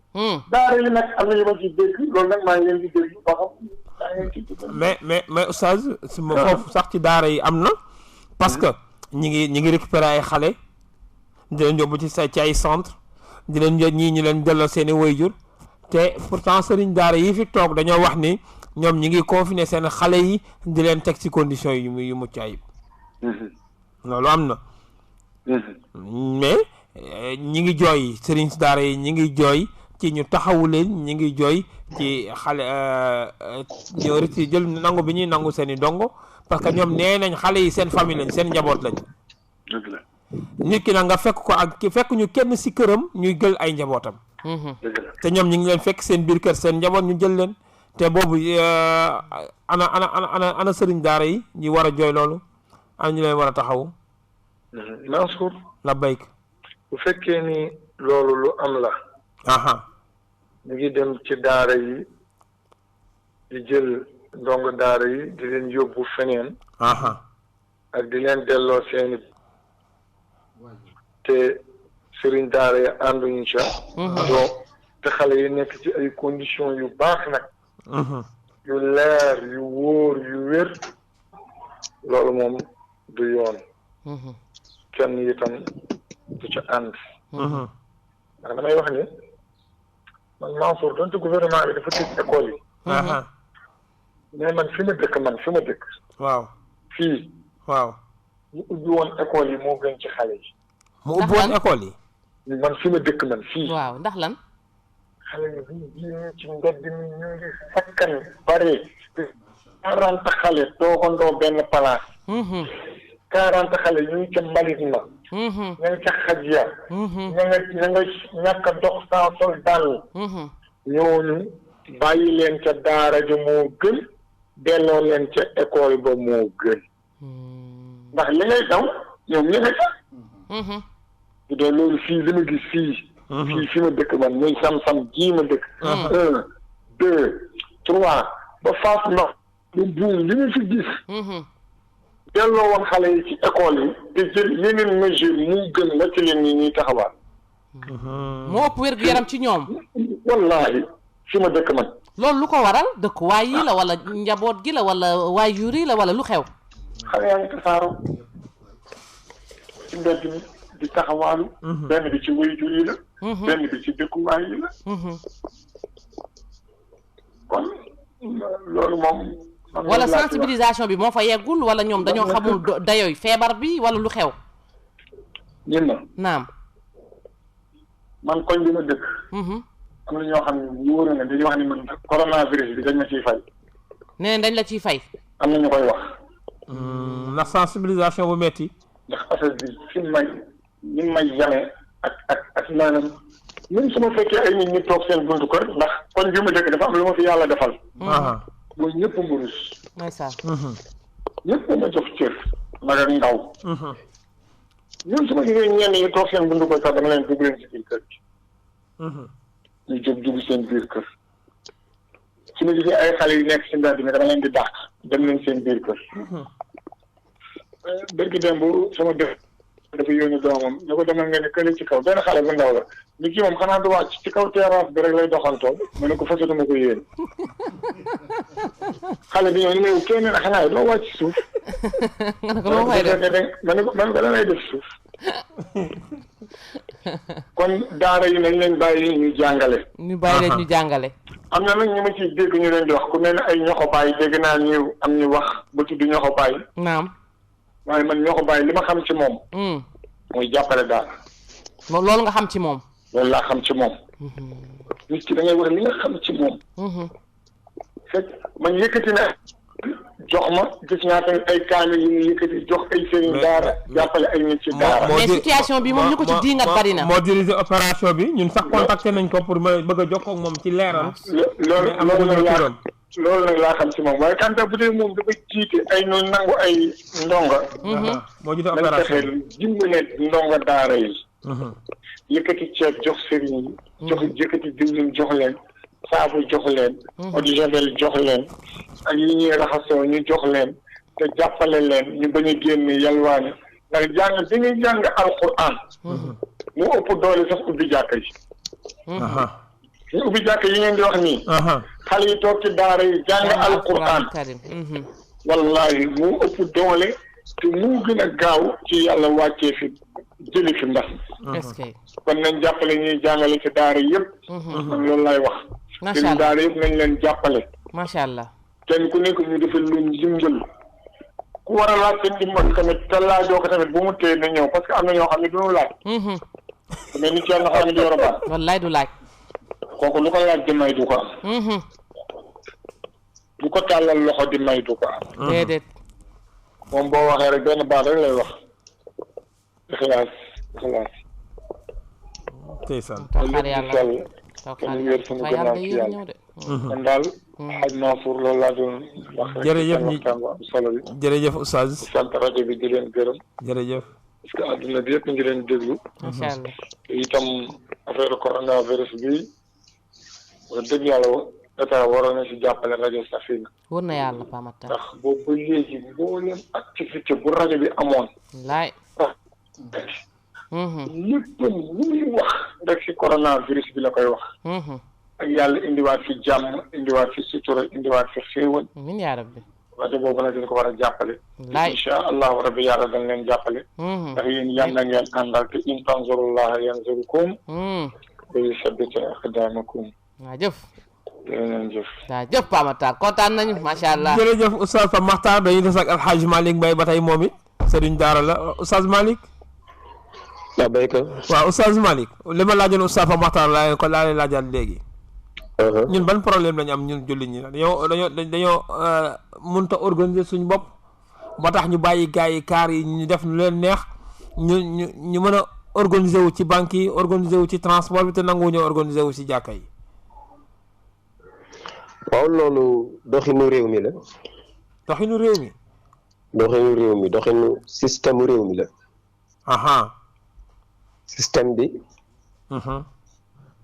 daara yi nag am na yu ma ci dégg loolu nag maa ngi leen di dégg ba xam mais oustaz su ma foofu sax ci daara yi am na parce que ñi ngi récupérer ay xale di leen yóbbu ci ay centre di leen ñi leen delloo seen i waajur te pourtant sëriñ daara yi fi toog dañoo wax ni ñoom ñi ngi confiner seen xale yi di leen teg ci conditions yu mucc ayib loolu am na mais ñi ngi jooy sëriñ si daara yi ñi ngi jooy ci ñu taxawu leen ñi ngi jooy ci xale ñoo rëcc jël nangu bi ñuy nangu seen i dongo parce que ñoom nee nañ xale yi seen famille lañ seen njaboot lañ nit ki nag nga fekk ko ak fekk ñu kenn si këram ñuy jël ay njabootam te ñoom ñu ngi leen fekk seen biir kër seen njaboot ñu jël leen te boobu ana sëriñ daara yi ñi war a jooy loolu ana ñu leen war a taxawu Mansour la bayk bu fekkee ni loolu lu am la ñu ngi dem ci daara yi di jël ndongo daara yi di leen yóbbu feneen ak di leen delloo seeni te sëriñ daara yi ànduñu ca doo te xale yi nekk ci ay conditions yu baax nag yu leer yu wóor yu wér loolu moom du yoon kenn itam du ca ànd ndax damay wax ni man Mansour donte gouvernement bi dafa tëj école yi mais man fi ma dëkk waaw fii waaw ñu ubbi woon école yi moo gën ci xale yi mu ubbi woon école yi man fi ma dëkk man fii waaw ndax lan xale yi buñu génnee ci mbedd mi ñu ngi sakkan bare 40 xale toogandoo benn place 40 xale ñu ngi ca mbalit ma ña nga ca xaj ya ña nga ñàkk a dox saa sol dàll ñooñu bàyyi leen ca daara ja moo gën delloo leen ca école ba moo gën ndax li ngay daw ñoom ña nga ca bu dee loolu fii li ma gis fii fi ma dëkk man muy sam-sam jii ma dëkk 1 2 3 ba faas ndox lu buum li ma fi gis delloo woon xale yi ci école yi te jël yeneen mesure mu gën la ci leen ñi ñuy taxawaat moo ëpp wér gu yaram ci ñoom wallaahi fi ma dëkk man loolu lu ko waral dëkkuwaay yi la wala njaboot gi la wala waajur yi la wala lu xew xale yaa ngi tasaaroo ci mbedd mi di taxawaalu benn bi ci waajur yi la benn bi ci dëkkuwaay yi la kon loolu moom wala sensibilisation bi moo fa yeggul wala ñoom dañoo xamul dayooy feebar bi wala lu xew ñun na naam man koñ bi ma dëkk am na ñoo xam ne ñu wóor na dañuy wax ni man coronavirus bi dañ ma ciy fay nee dañ la ciy fay am na ñu koy wax ndax sensibilisation bu metti ndax affaire bi fi may yamee ak maanaam même su ma fekkee ay nit ñu toog seen buntu kër ndax koñ bi ma dëkk dafa am lu ma fi yàlla defal mooy ñëpp ma rus ñëpp ma jox cër mag ak ndaw ñun su ma gisee ñenn ñi toog seen buntu kër sax dama leen dugg leen si biir kër gi ñu jóg dugg seen biir kër su ma gisee ay xale yu nekk si mbedd mi dama leen di dàq dem leen seen biir kër bërki démb sama def dafa yónni doomam ne ko demal nga ne kële ci kaw benn xale bu ndaw la ni kii moom xanaa du wàcc ci kaw terrasse bi rek lay doxantoo ma ne ko fasatuma ko yéen xale bi ñëw ni ma kenn ne xanaa doo wàcc suuf nga ne ko loo fay def ma ne ko da lay def suuf kon daara yi nañ leen bàyyi ñu jàngale ñu bàyyi leen ñu jàngale am na nag ñu ma ciy dégg ñu leen di wax ku mel ne ay ñoxobaay dégg naa ñu am ñu wax ba tudd ñoxobaay naam waaye man ñoxobaay li ma xam ci moom muy jàppale daal loolu nga xam ci moom loolu laa xam ci moom nit ki da ngay wax li nga xam ci moom fekk man yëkkati na jox ma gis naa tamit ay kaamil yu ñu yëkkati jox ay sëriñ daara jàppale ay nit ci daara. mais situation bi moom ñu ko ci diingat bari na. moo dirigé opération bi ñun sax contacté nañ ko pour ma bëgg a jokkoo ak moom ci leeral. loolu nag laa xam si moom waaye kanta bu dee moom dafa jiite ay noonu nangu ay ndonga. moo jiite opération bi nañ fexe dimbale ndonga daara yi. yëkkati ceeb jox sëriñ yi. yëkkati diwlin jox leen. saabu jox leen. eau de javel jox leen. ak yi ñuy raxasoo ñu jox leen. te jàppale leen ñu bañ a génn yalwaane ndax jàng bi ñuy jàng alquran. mu ëpp doole sax ubbi jàkka yi. ñu ubbi jàkka yi ngeen di wax nii. xale yi toog ci daara yi jàng alquran. wallahi mu ëpp doole te mu gën a gaaw ci yàlla wàccee fi jëli fi ndax. kon nañ jàppale ñuy jàngale ci daara yëpp. kon loolu laay wax. macha allah daara yëpp nañ leen jàppale. macha allah. kenn ku nekk ñu defal lu ndimbal ku war a laaj seen ndimbal tamit te laajoo ko tamit bu mu téye na ñëw parce que am na ñoo xam ne duñu laaj. mais ni ci yàlla xam ne di war a baax. wallaay du laaj. kooku lu ko laaj di may du ko am. lu ko tàllal loxo di may du ko am. déedéet. moom boo waxee rek benn baat rek lay wax. ixlaas. tey sant. xaar yàlla kenn wér suñu gannaaw ci yàlla. kon daal. xaj naa pour loolu laa doon wax. jërëjëf waxtaan bu am solo bi. jërëjëf Oustaz. sant rajo bi di leen gërëm. jërëjëf. parce que adduna bi yëpp ngi leen déglu. macha allah. te itam affaire coronavirus bi wax dëgg yàlla état waroon na si jàppale rajo Safina. wër na yàlla Pamata. ndax boobu ba léegi mboolem activité bu rajo bi amoon. laay. lépp lu muy wax rek si coronavirus bi la koy wax. ak yàlla indiwaat fi jàmm indiwaat fi sutura indiwaat fi xéewal. amiin yaa rabbi. rajo boobu nag dañ ko war a jàppale. laay incha allahu rabbi yàlla dañ leen jàppale. ndax yéen yàlla ngeen àndal te in tanzurullaha yanzurukum. wa yusabbit aqdamakum. jaajëf. jërëjëf. jaajëf Pamata kontaan nañu macha allah. jërëjëf Oustaz Pape Makhtar dañuy des ak El Hadj Malick Mbaye ba tey moom it Serigne Daara la Oustaz Malick. waaw béykat. waaw Oustaz Malick li ma laajoon Oustaz Pape Makhtar laa leen laajaat léegi. ñun ban problème lañu am ñun jullit ñi dañoo mënut a organiser suñu bopp ba tax ñu bàyyi gars yi kaar yi ñu def lu leen neex ñu mën a organiser wu ci banque yi organiser wu ci transport bi te nanguwuñu organiser wu ci jàkka yi. waaw loolu doxinu réew mi la. doxinu réew mi. doxinu système réew mi la. système bi.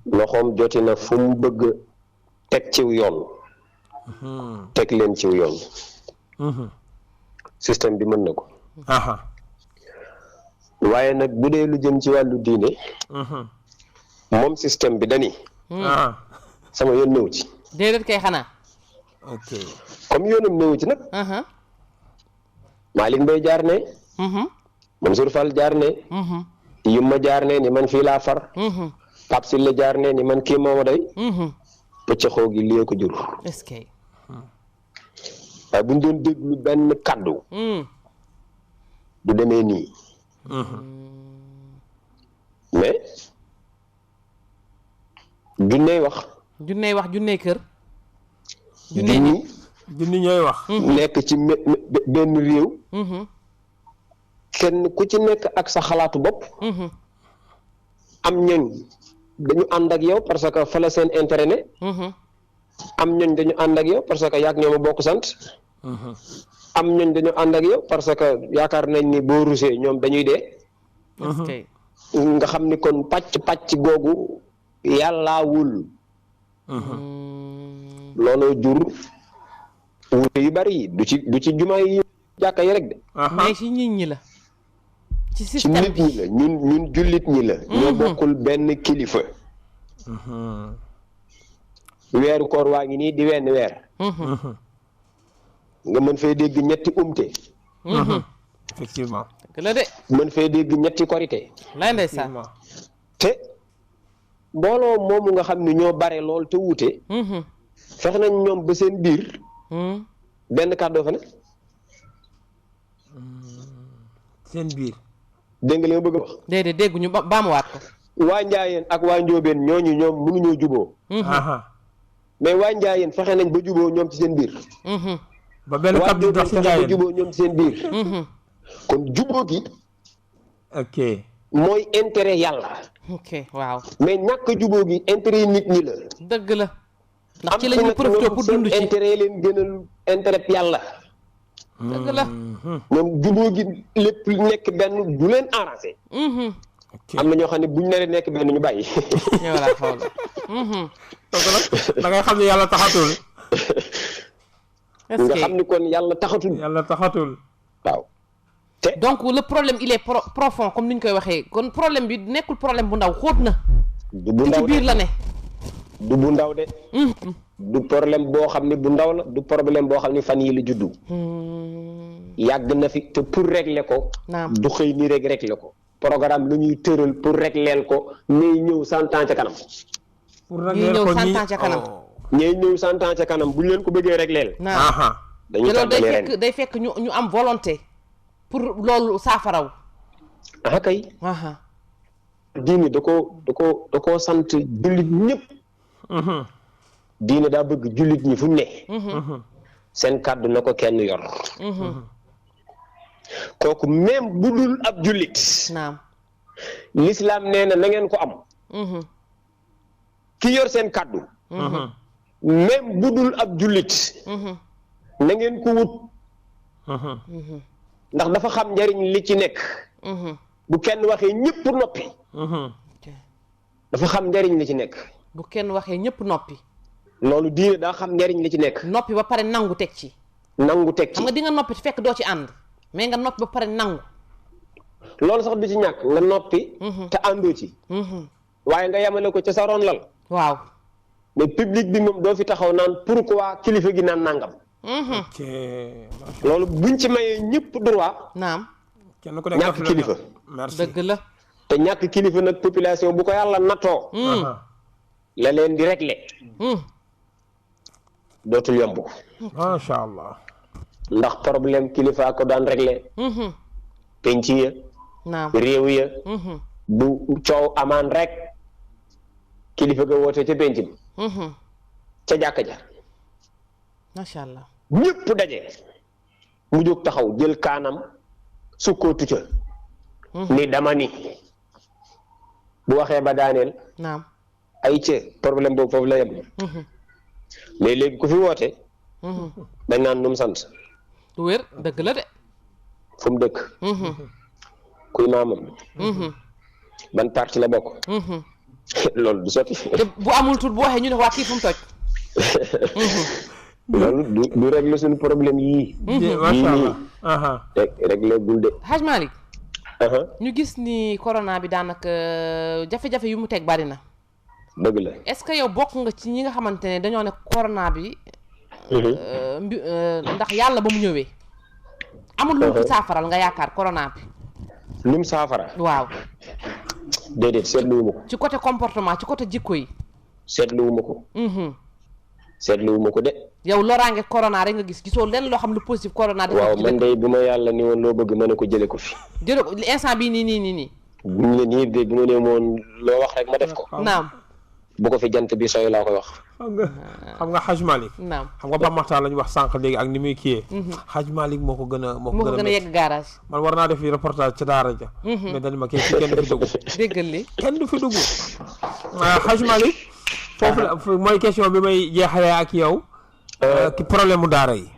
loxoom joti na fu mu bëgg teg ciw yoon. teg leen ciw yoon. système bi mën na ko. waaye nag bu dee lu jëm ci wàllu diine. moom système bi dani sama yoon néew ci. déedéet kay xanaa. ok comme yoonam néew ci nag. Malick Mbaye jaar ne. Mansour Fall jaar ne. Yuma jaar ne ni man fii laa far. Pape Sylla jaar ne ni man kii mooma doy. pëccëxoo gi lii ko jur. est-ce que. waaye bu ñu doon déglu benn kaddu. du demee nii. mais junney wax. junney wax junney kër. junni ñooy wax. nekk ci benn réew. kenn ku ci nekk ak sa xalaatu bopp. am ñooñ dañu ànd ak yow parce que fa la seen intérêt ne. am ñooñ dañu ànd ak yow parce que yaag ñoom a bokk sant. am ñooñ dañu ànd ak yow parce que yaakaar nañ ni boo rusee ñoom dañuy dee. nga xam ni kon pàcc googu yàllaawul. looloo jur wuute yu bari yi du ci jumaa yi jàkka yi rek de. mais ci nit ñi la. ci ci système nit ñi la ñun jullit ñi la. ñoo bokkul benn kilifa. weeru koor waa ngi nii di wenn weer. nga mën fay dégg ñetti umte. effectivement. dëgg la de. mën fay dégg ñetti korite. lay ndeysaan. te mbooloo moomu nga xam ne ñoo bare lool te wuute. fexe nañ ñoom ba seen biir. benn kàddoo fa ne. seen biir. dégg nga li ma bëgg a wax. déedéet dégguñu baamuwaat ko. waa Njaayeen ak waa Njóobeen ñooñu ñoom mënuñoo juboo. mais waa Njaayeen fexe nañ ba juboo ñoom ci seen biir. ba benn kàddu waa dox ci fexe ba njaayeen juboo ñoom seen biir kon juboo gi ok mooy intérêt yàlla ok waaw mais ñàkk juboo gi intérêt nit ñi la dëgg la ndax ci la ñuy profité pour dund ci intérêt leen gënal intérêt yàlla dëgg la ñoom juboo gi lépp nekk benn du leen arrangé am na ñoo xam ne buñ naree nekk benn ñu bàyyi ñëw la xaw la da ngay xam ne yàlla taxatul est-ce nga que xam ni kon yàlla taxatul yàlla taxatul waaw donc le problème il est profond comme ni ñu koy waxee kon problème bi nekkul problème bu ndaw xóot na du bu ci ndaw biir la ne du bu ndaw de du problème boo xam ne bu ndaw la du problème boo xam ne fan yi la juddu yàgg na fi te pour régler ko naam du xëy ni rek régler ko programme lu ñuy tëral pour régleel ko ñuy ñëw 100 ans ca kanam pour ñuy ñëw 100 ans ca kanam ñuy ñëw 100 ans ca kanam bu ñu leen ko bëggee régleel naam dañuy te loolu tàmbali ren day fekk ñu am volonté pour loolu saafaraw ah kay diine da ko sant jullit ñëpp diine daa bëgg jullit ñi fu ne seen kàddu na ko kenn yor kooku même bu dul ab jullit naam l'islam nee na ngeen ko am ki yor seen kàddu même bu dul ab jullit na ngeen ko wut ndax dafa xam njariñ li ci nekk bu kenn waxee ñëpp noppi dafa xam njariñ li ci nekk bu kenn waxee ñëpp noppi loolu diine daa xam njariñ li ci nekk noppi ba pare nangu teg ci xam nga di nga noppi fekk doo ci ànd mais nga noppi ba pare nangu loolu sax du ci ñàkk nga noppi te àndoo ci waaye nga yemale ko ca sa ron lal waaw mais public bi moom doo fi taxaw naan pourquoi kilifa gi naan nangam loolu buñ ci mayee ñëpp droit naam kenn ku nekk ñàkk kilifa dëgg la te ñàkk kilifa nag population bu ko yàlla nattoo la leen di régler dootul yomb macha allah ndax problème kilifa ko daan régler penc ya naam réew ya bu coow amaan rek kilifa ga woote ca penc bi ca jàkka ja macha allah ñëpp daje mu jóg taxaw jël kaanam sukkootu ca ni dama ni bu waxee ba daaneel naam ay ca problème boobu foofu la yem mais léegi ku fi woote dañ naan nu mu sant du wér dëgg la de fu mu dëkk kuy maamam ban parti la bokk loolu du sotti te bu amul tur bu waxee ñu ne waa kii fu mu toj loolu du régler suñu problème yii macha allah régler gul de Hadj Malick ñu gis ni corona bi daanaka jafe-jafe yu mu teg bari na dëgg la est-ce que yow bokk nga ci ñi nga xamante ne dañoo ne corona bi ndax yàlla ba mu ñëwee amul lu mu fi saafaral nga yaakaar corona bi lu mu saafara waaw déedéet seetluwuma ko ci côté comportement ci côté jikko yi seetluwuma ko seetluwuma ko de yow loraange corona rek nga gisoo lenn loo xam lu positif corona dafa waaw man de bu ma yàlla ni woon loo bëgg mën a ko jële ko fi jële ko instant bii nii buñ la nii de bu ma nee moon loo wax rek ma def ko naam bu ko fi jant bi sooy laa koy wax xam nga Hadj Malick naam xam nga Pape Makhtar la ñu wax sànq léegi ak ni muy kiyee Hadj Malick moo ko gën a yegg garage man war naa def fi reportage ca daara ja mais dañ ma kenn du fi dugg déggal li kenn du fi dugg Hadj Malick foofu la mooy question bi may jeexalee ak yow ki problème mu daara yi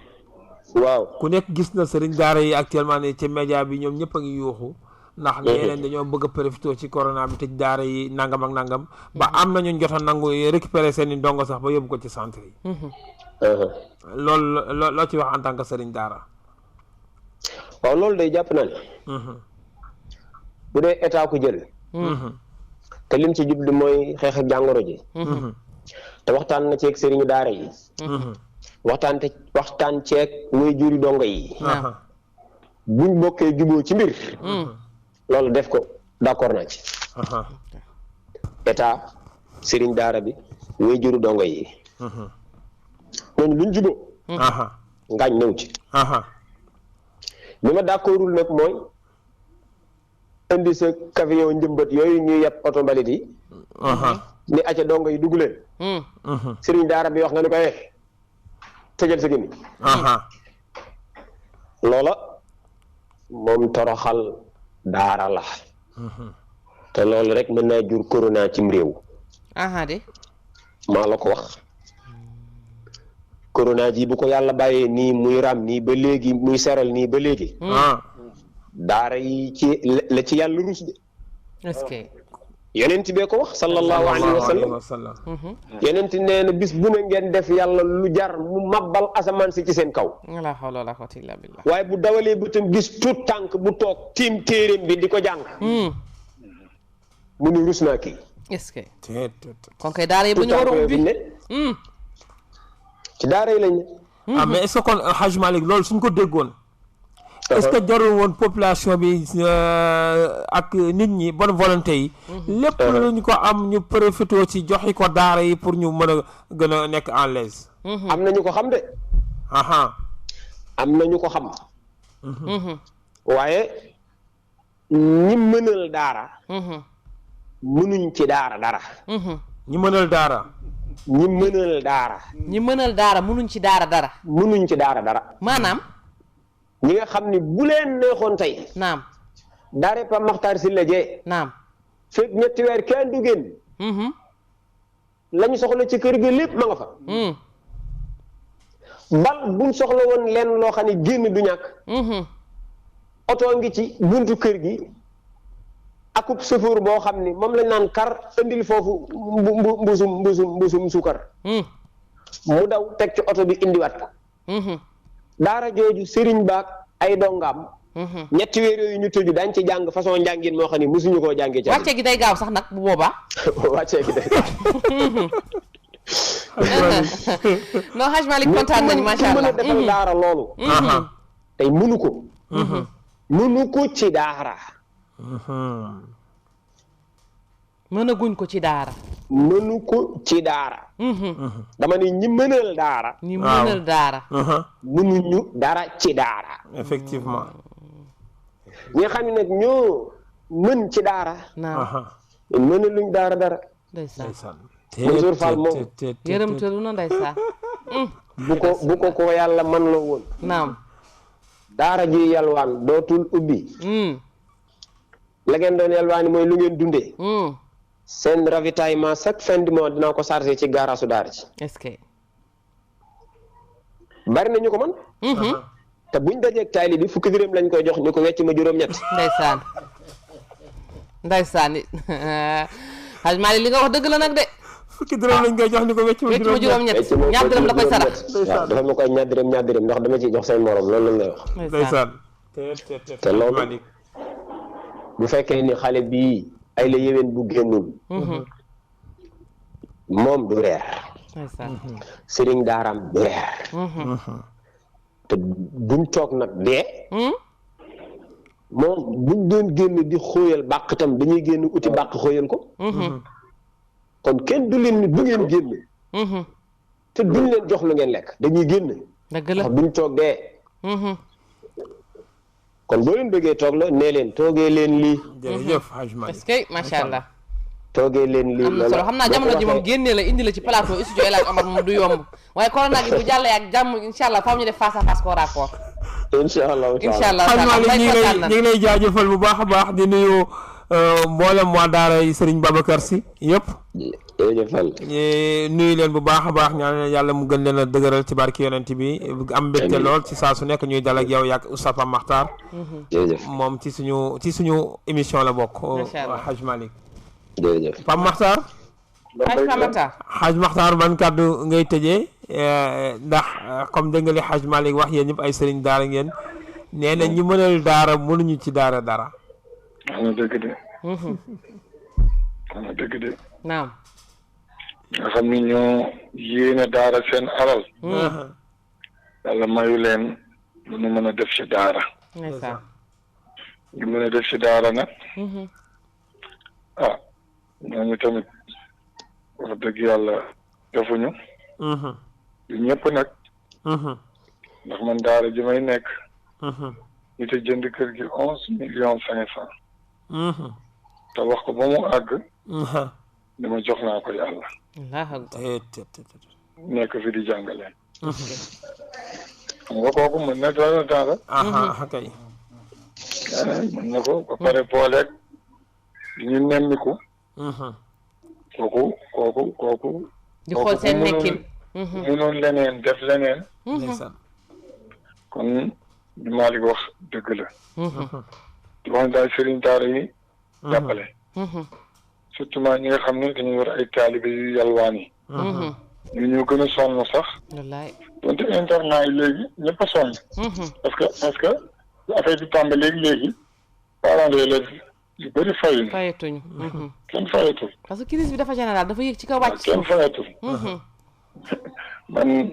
waaw ku nekk gis na sëriñ daara yi actuellement ne ci média bi ñoom ñëpp a ngi yuuxu ndax ñeneen dañoo bëgg a profité ci corona bi tëj daara yi nangam ak nangam ba am nañu jot a nangu récupérer seen i ndongo sax ba yóbbu ko ci centre yi loolu loo ci wax en tant que sëriñ daara waaw loolu day jàpp naa ne bu dee état ko jël te lim ci jublu mooy xeex ak jàngoro ji te waxtaan na ceeg sëriñu daara yi waxtaan ceeg muy juri dongo yi buñ bokkee juboo ci mbir loolu def ko d'accord naa ci état sëriñ daara bi muy juri dongo yi ñooñu luñ juboo ngaañ ñëw ci li ma d'accordul nag mooy indi sa camion njëmbat yooyu ñuy yeb oto mbalit yi ni acca dongo yi dugg leen sëriñ daara bi wax nga ni ko tëjal sa gémmiñ loola moom toroxal daara la te loolu rek mën naa jur corona cim réew de maa la ko wax corona ji bu ko yàlla bàyyee nii muy ram nii ba léegi muy seral nii ba léegi daara yi ci la ci yàlla rus de est-ce que yonent bee ko wax sallallahu alayhi wa sallam yonent nee na bis bu ne ngeen def yàlla lu jar mu mabbal asamaan si ci seen kaw la hawla wala quwwata illa billah waaye bu dawalee bëtam gis tout tànk bu toog tiim téeréem bi di ko jàng mu ni rus naa kii est-ce que kon kay daara yi bu ñu war a ubbi ci daara yi lañ ne mais est-ce que kon Hadj Malick loolu suñ ko déggoon est-ce que jarul woon population bi ak nit ñi bonne volonté yi lépp lu ñu ko am ñu profité ci joxi ko daara yi pour ñu mën a gën a nekk en l'aise am na ñu ko xam de am na ñu ko xam waaye ñi mënal daara mënuñ ci daara dara ñi mënal daara ñi mënal daara ñi mënal daara mënuñ ci daara dara mënuñ ci daara dara maanaam ñi nga xam ni bu leen neexoon tey naam daare Pape Makhtar Sylla Dieng naam fekk ñetti weer kenn du génn lañu soxla ci kër gi lépp ma nga fa bal buñ soxla woon leen loo xam ne génn du ñàkk oto ngi ci buntu kër gi akub chauffeur boo xam ni moom lañ naan kar indil foofu mbusum sukar mu daw teg ci oto bi indiwaat ko daara jooju sëriñ baak ay dongaam ñetti weer yooyu ñu tëju daañ ci jàng façon njàngin moo xam ne mosuñu koo jàngee ci wàccee gi day gaaw sax nag bu boobaa wàccee gi day gaaw non Hadj Malick kontaan nañu macha allah mën a defal daara loolu tey mënu ko ci daara mënaguñ ko ci daara mënu ko ci daara dama ne ñi mënal daara ñi mënal daara mënuñu dara ci daara effectivement ñi xam ne nag ñoo mën ci daara mënaluñ daara dara ndeysaan Mansour Fall moom yërëm tëlu na ndeysaan bu ko yàlla man la woon naam daara ji yalwaan dootul ubbi la ngeen doon yalwaani mooy lu ngeen dundee seen ravitaillement chaque fin du mois dinaa ko chargé ci gaaraasu daara ci est-ce que bari nañu ko man te buñ dajeeg taali bi fukki dërëm lañ koy jox ñu ko wecc ma juróom-ñett ndeysaan Hadj Malick li nga wax dëgg la nag de fukki dërëm lañ koy jox ni ko wecc ma juróom-ñett ñaar dërëm la koy sarax waaw dafa ma koy ñaar dërëm ndax dama ciy jox seen morom loolu lañ lay wax ndeysaan te loolu bu fekkee ni xale bii ay la yéwén bu génnul moom du reer sëriñ daaraam du reer te buñ toog nag dee moom buñ doon génn di xóoyal bàq tam dañuy génn uti bàq xóoyal ko kon kenn du leen ni du ngeen génn te duñ leen jox lu ngeen lekk dañuy génn dëgg la buñ toog dee kon boo leen bëggee toog la nee leen toogee leen lii jërëjëf Hadj Malick est-ce que macha allah toogee leen lii am na solo xam naa jamono ji moom génnee la indi la ci plateau studio El Hadj Omar moom du yomb waaye corona gi bu jàllee ak jàmm incha allah faaw ñu def face à face corps à corps incha allah Hadj Malick ñu ngi lay jaajëfal bu baax a baax di nuyu mboolem waa daara yi Serigne Babacar Sy yëpp nuyu leen bu baax a baax ñaan yàlla mu gën leen a dëgëral ci barki yonent bi am mbégte lool ci saa su nekk ñuy dal ak yow yàgg Oustaz Pape Makhtar moom ci suñu émission la bokk Hadj Malick jërëjëf Pape Makhtar Hadj Makhtar man kàddu ngay tëjee ndax comme dégg nga li Hadj Malick wax yéen ñëpp ay sëriñ daara ngeen nee na ñi mënal daara mënuñu ci daara dara ana dëgg de ana dëgg de naam nga xam ni ñoo yéene daara seen alal yàlla mayu leen lu ñu mën a def ci daara ñu mën a def ci daara nag ñooñu tamit wax dëgg yàlla defuñu du ñëpp nag ndax man daara ji may nekk ñu te jënd kër gi 11,5 millions te wax ko ba mu àgg ni ma jox naa ko yàlla nekk fi di jàngale nga kooku mën na doon dara. kay. mën na ko ba pare booleeg ñu nemmiku. kooku. di xool seen nekkin. mënoon leneen def leneen. kon li Malick wax dëgg la. di wax daal sëriñ daara yi. jàppale. surtout ñi nga xam ne dañuy yor ay taalibe yu yalwaan yi. ñu gën a sonn sax. wallaay. donte internat yi léegi ñëpp a sonn. parce que affaire bi tàmbalee léegi parents d'élèves yu bëri fayatuñu. kenn fayatul. parce que crise bi dafa général dafa yëg ci kaw wàcc. kenn fayatul. man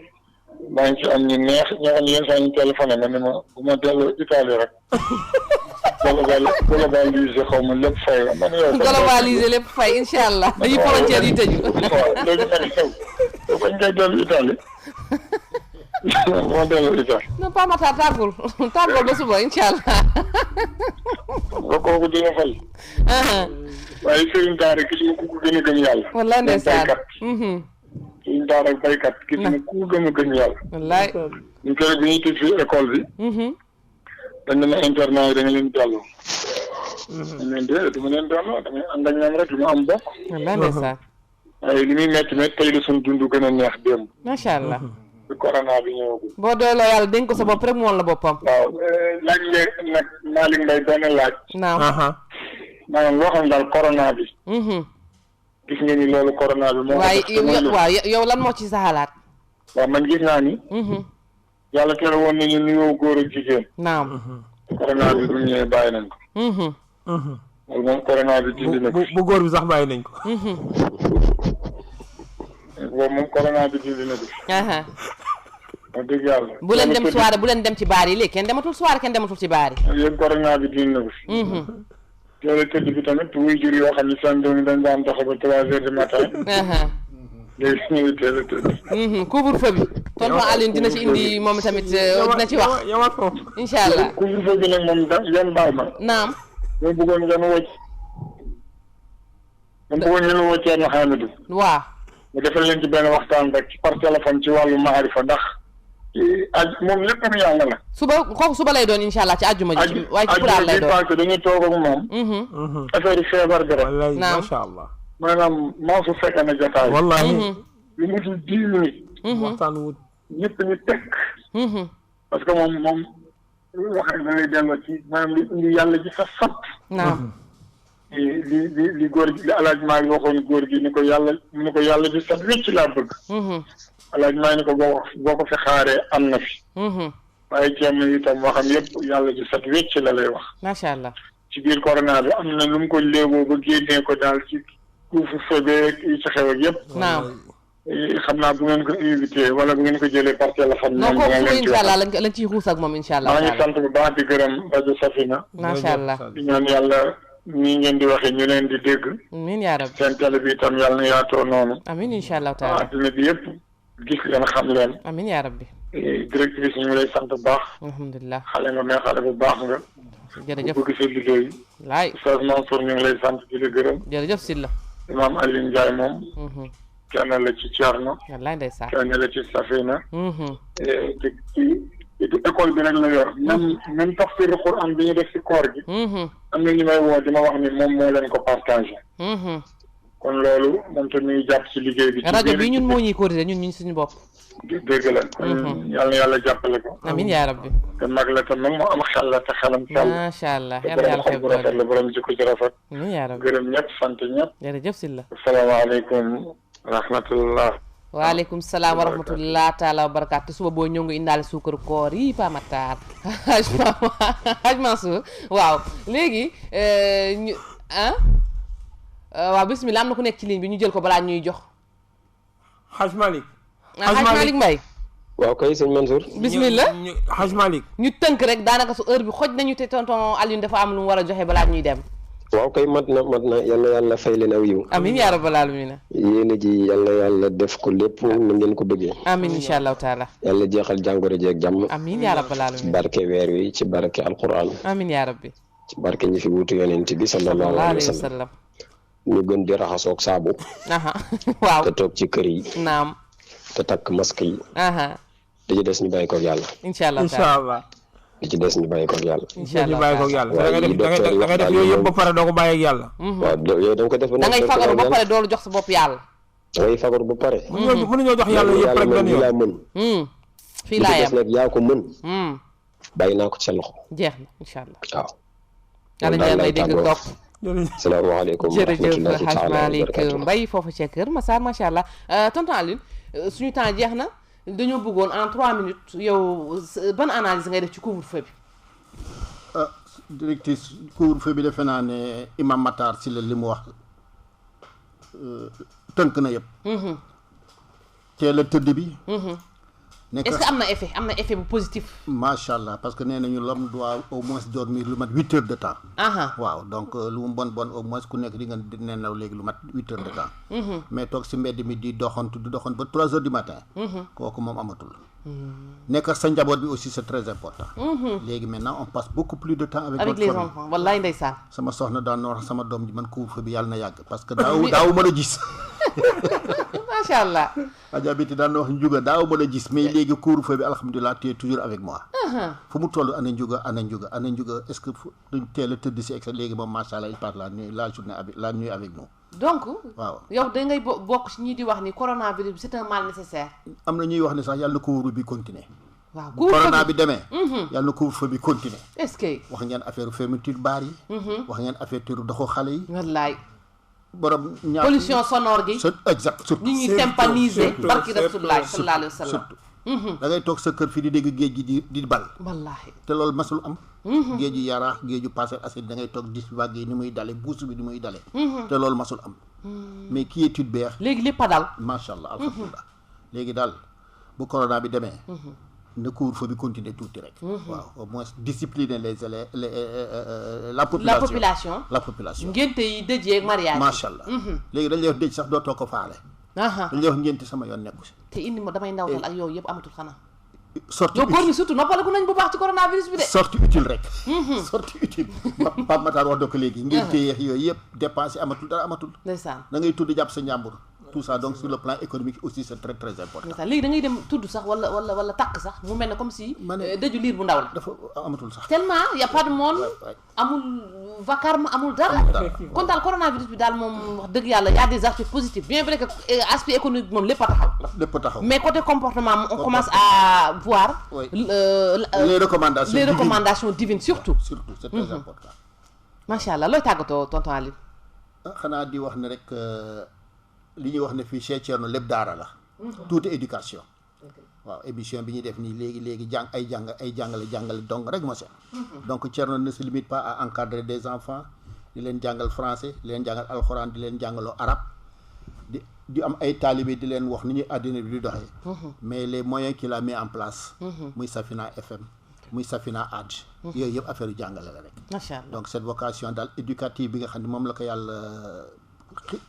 maa ngi ci am ñu neex ñoo xam ne yenn saa ñu téléphoné ma ne ma bu ma delloo Italie rek. globalisé xaw ma lépp fay la man yow. globalisé lépp fay incha allah. dañuy frontière yi tëju. waaw léegi nag yow bañ ngay dellu Italie. moo dellu Italie. non pas Matar tàggul ba suba incha allah. nga kooku dina fay. waaye sëriñ daara gis nga ku ko gën a gëm yàlla. wallaay ndeysaan. sëriñ daara ak baykat gis nga ku ko gën a gëm yàlla. wallaay. ñu koy bi ñuy tëj fii école bi. dañ ne ma internat yi da nga leen delloo. dañ leen dee du ma leen delloo damay ànd ak ñoom rek du ma am bokk. wallaay ndeysaan. waaye li muy métti tey la suñu dund gën a neex démb. macha allah. bi corona bi ñëwagul. boo doyloo yàlla dénk ko sa bopp rek mu woon la boppam. waaw laaj nga nag Malick Mbaye benn laaj. naam. maanaam loo xam daal corona bi. gis nga ni loolu corona bi. moo waaye yow lan moo ci sa xalaat. waaw man gis naa ni. yàlla tere woon nañu nuyoo góor ak jigéen. naam. corona bi bu ñëwee bàyyi nañ ko. loolu moom corona bi dindi na ko. bu góor bi sax bàyyi nañ ko. boobu moom corona bi dindi na ko. wax dëgg yàlla. bu leen dem soirée bu leen dem ci baar yi léegi kenn dematul soirée kenn dematul ci baar yi. yéen corona bi dindi na ko. teel a tëdd bi tamit wuy jur yoo xam ne seen doom yi dañ daan dox ba 3 heures du matin. léegi ñu ngi teel a tëdd. couvre-feu bi. tonton Alioune dina ci indi moom tamit dina ci wax. incha allah couvre-feu bi nag moom yan baal ma. naam. ñoo bëggoon ngeen wocc. ñoo bëggoon ngeen woccee na Hamidou. waaw. mu defal leen ci benn waxtaan rek ci par téléphone ci wàllu maarifa ndax. moom lépp mu yàlla la. kooku suba lay doon incha allah ci àjjuma ji. waaye ci pulaar lay doon parce que dañuy toog ak moom. affaire yi feebar bi rek. naam macha allah. maanaam maa su fekkee ne jotaay. wallaahi. lu mu dul 10 minutes. waxtaan wut. ñëpp ñu teg. parce que moom waxee da lay delloo ci maanaam li indi yàlla ji sa sant. naam. li góor gi li alaaj maa ngi waxoon góor gi ni ko yàlla ji sax wécc laa bëgg. alaaj maa ni ko boo ko fi xaaree am na fi. waaye ceeb itam waxam yëpp yàlla ji sax wécc la lay wax. macha allah. ci biir corona bi am na lu mu ko léegoo ba génnee ko daal ci couvre-feu beeg yi ci xew ak yëpp. naam. xam naa bu ngeen ko invité wala bu ngeen ko jëlee par téléphone. non kooku suba incha allah lañ ciy xuus ak moom incha allah. maa ngi sant bu baax di gërëm rajo Safina. macha allah. di ñaan yàlla nii ngeen di waxee ñu leen di dégg. amiin yaa rabbi. seen télé bi itam yàlla na yaatoo noonu. amiin incha allah taala. adduna bi yëpp gis leen xam leen. amiin yaa rabbi. directrice ñu ngi lay sant bu baax. alhamdulilah. xale nga mais xale bu baax nga. jërëjëf bëgg sa liggéey. laay. Oustaz Mansour ñu ngi lay sant di la gërëm. jërëjëf Sylla. Imam Alioune Ndiaye moom. kenn la ci Thierno. wallaay ndeysaan. kenn la ci Safina. ci école bi rek la yor. même tafsir Quran bi ñu def ci koor gi. am na ñu may woo di ma wax ni moom moo leen ko partagé. kon loolu moom te ñuy jàpp ci liggéey bi. rajo bi ñun moo ñuy cotiser ñun suñu bopp. dégg la. yàlla na yàlla jàppale ko. amiin yaa rabbi. te mag la te nag mu am xel la te xelam sell. macha allah yàlla yàlla xeeb bu rafet la borom jikko ci rafet. amiin yaa rabbi. gërëm ñëpp sant ñëpp. jërëjëf Sylla. asalaamaaleykum wa rahmatullah. waaleykum salaam wa rahmatullah taala wa barakaatu suba boo ñëw nga indaale suukaru koor yi Pa Matar Haj Mansour waaw léegi ñu waaw bismillah am na ku nekk ci ligne bi ñu jël ko balaa ñuy jox Haj Malick. Haj Malick Mbaye. waaw kay sëñ Mansour. bismillah Haj Malick. ñu tënk rek daanaka su heure bi xoj nañu te tonton Alioune dafa am lu mu war a joxe balaa ñuy dem. waaw kay mat na yal na yàlla fay leen aw yiw. amiin yaa rabbal aalamiina. yéen ji yal na yàlla def ko lépp na ngeen ko bëggee. amiin incha allahu taala. yàlla jeexal jàngoro jeeg jàmm. amiin yaa rabbal aalamiina. ci barke weer wi ci barke alquran. amiin yaa rabbi. ci barke ñi fi wutu yonent bi sallallahu alayhi wa sallam. ñu gën di raxasoog saabu. waaw te toog ci kër yi. naam. te takk masque yi. li ci des ñu bàyyi koog yàlla. incha allah li ci des ñu bàyyi koog yàlla. incha allah ñu bàyyi koog yàlla. da ngay def yooyu yëpp ba pare doo ko bàyyi ak yàlla. waaw yooyu da nga ko def. da ngay fagaru ba pare doolu jox sa bopp yàlla. da ngay fagaru ba pare. mënuñoo jox yàlla yëpp rek benn yoon. fii laa yem nag yaa ko mën. bàyyi naa ko ci sa loxo. jeex na incha allah. waaw. yàlla ñu may dégg topp. salaamaaleykum wa rahmatullahi jërëjëf Hadj Malick Mbaye foofu ca Kër Massar macha allah tonton Alioune suñu temps jeex na dañoo bëggoon en 3 minutes yow ban analyse ngay def ci couvre-feu bi. directrice couvre-feu bi defe naa ne Imam Matar si la li mu wax tënk na yëpp. teel a tëdd bi. est-ce que am na effet bu positif. macha allah parce que nee nañu l'homme doit au moins dormir lu mat 8 heures de temps. waaw donc lu mu bon au moins ku nekk di nga nelaw léegi lu mat 8 heures de temps. mais toog si mbedd mi di doxantu ba 3 heures du matin. kooku moom amatul. nekk sa njaboot bi aussi c'est très important. léegi maintenant on passe beaucoup plus de temps avec les enfants wallaay ndeysaan. sama soxna daan na wax sama doom ji man couvre-feu bi yàlla na yàgg parce que daaw mën a gis. macha allah. Adja Biti daan na wax njuga daaw mën a gis mais léegi couvre-feu bi alhamdulilah tu es toujours avec moi. fu mu toll ana njuga est-ce que duñ teel a tëdd si ex léegi moom macha allah il part la nuit avec nous. donc waaw yow da ngay bokk ci ñi di wax ni coronavirus bi c'est un mal nécessaire. am na ñuy wax ne sax yàlla na couvre-feu bi continuer. waaw corona bi demee. yàlla na couvre-feu bi continuer. est-ce que. wax ngeen affaire fermeture baar yi. wax ngeen affaire turu doxu xale yi. wallaay. borom ñaar pollution sonore gi. exact surtout ñi ñuy tympaniser barki Rasulullah sallallahu alayhi wa sallam. da ngay toog sa kër fii di dégg géej gi di bal. wallaahi te loolu masul am. géeju Yaraax géeju Parcelles Assainies da ngay toog gis vague yi ni muy dale buus bi ni muy dale. te loolu masul am. mais qui étude beex. léegi lépp a dal. macha allah alhamdulilah. léegi daal bu corona bi demee. na couvre-feu bi continuer tuuti rek. waaw au moins discipliner la population. ngénte yi dëj yeeg mariage. macha allah. léegi dañ lay wax dëj sax dootoo ko faale. dañ lay wax ngénte sama yoon nekku si. te indi ma damay ndawtal ak yooyu yëpp amatul xanaa. sortie utile yow góor ñi surtout noppaliku nañ bu baax ci coronavirus bi de. sortie utile rek. sortie utile. Pape Matar wax dëgg léegi. ngénte yeex yooyu yëpp dépense amatul dara amatul. ndeysaan da ngay tudd jàpp sa njàmbur. tout ça donc sur le plan économique aussi c'est très très important. léegi da ngay dem tudd sax wala takk sax mu mel ne comme si. dëju liir bu ndaw la. dafa amatul sax. tellement y a pas de monde. amul vacarme amul dara. kon daal coronavirus bi daal moom wax dëgg yàlla y a des aspects positifs bien vrai que aspect économique moom lépp a taxaw. mais côté comportement on commence à voir. les recommandations divines surtout. c'est très important. macha allah looy tàggatoo tonton Aliou. xanaa di wax ne rek. li ñuy wax ne fii Cheikh Thierno lépp daara la. tuuti éducation. waaw émission bi ñuy def nii léegi ay jàngale dong rek moo seen. donc Thierno ne se limite pas à encadrer des enfants di leen jàngal français di leen jàngal alxuraan di leen jàngaloo arabe di am ay talibé di leen wax ni ñuy àddina bi di doxee. mais les moyens qu'il a mis en place. muy Safina FM muy Safina Hadj. yooyu yëpp affaire yu jàngale la rek. macha allah donc cette vocation daal éducative bi nga xam ne moom la ko yàlla.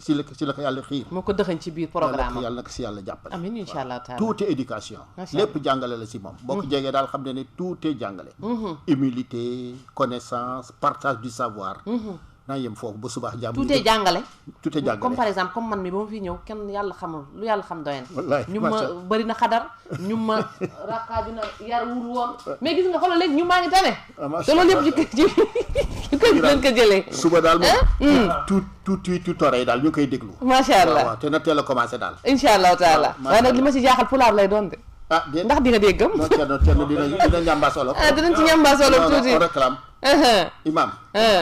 si la ko yàlla xiir. moo ko dëxañ ci biir programme yàlla nag si yàlla jàppale. amiin incha allah taala tout est éducation. lépp jàngale la si moom. boo ko jegee daal xam ne tout est jàngale. humilité connaissance partage du savoir. naa yem foofu ba suba jàmm. tout est jàngale. tout est jàngale comme par exemple comme man mi ba ma fi ñëw kenn yàlla xamul lu yàlla xam doyen. wallaay ñu ma bëri na xadar ñu ma rakkaaju na yar wul woon mais gis nga xoolal léegi ñu maa ngi tane. te loolu yëpp ci leen ko jëlee. suba daal moom. tout oreille daal ñu ngi koy déglu. macha allah waaw te na teel a commencé daal. incha allahu taala waaye nag li ma si jaaxal pulaar lay doon de. ndax di nga déggam. non Thierno dina ñambaas olof. dinañ ci ñambaas olof tuuti. on réclame. imam.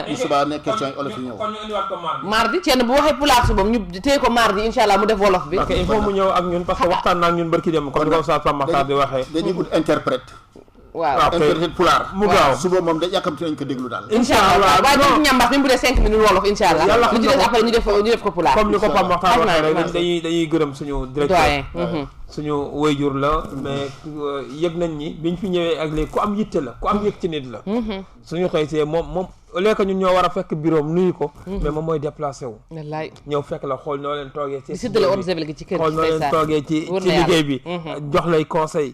bu subaa ne question yi olof yi ñëw. kon ñu indiwaat ko mardi Thierno bu waxee pulaar su boobu ñu téye ko mardi incha allah mu def wolof bi. ok il faut mu ñëw ak ñun parce que waxtaan naa ak ñun barki dem comme ni ko Oustaz Pape Makhtar di waxee. dañuy ut interprète. waaw interprète pulaar. mu gaaw suba moom da yàkkamti nañ ko déglu daal. incha allah waaye dañ ñambaas même bu dee 5 minutes wolof incha allah. yàlla lu ci des après ñu def ko pulaar. comme ni ko Pape Makhtar waxee rek dañuy gërëm suñu directeur. suñu wayjur la mais yëg nañ ni biñ fi ñëwee ak léegi ku am yitte la ku am yëg ci nit la. suñu xëy see moom au lieu que ñun ñoo war a fekk bureau am nuyu ko mais moom mooy déplacé wu wallaay ñëw fekk la xool noo leen toogee ci di séddale eau de javel gi ci kër xool noo leen toogee ci liggéey bi jox lay conseil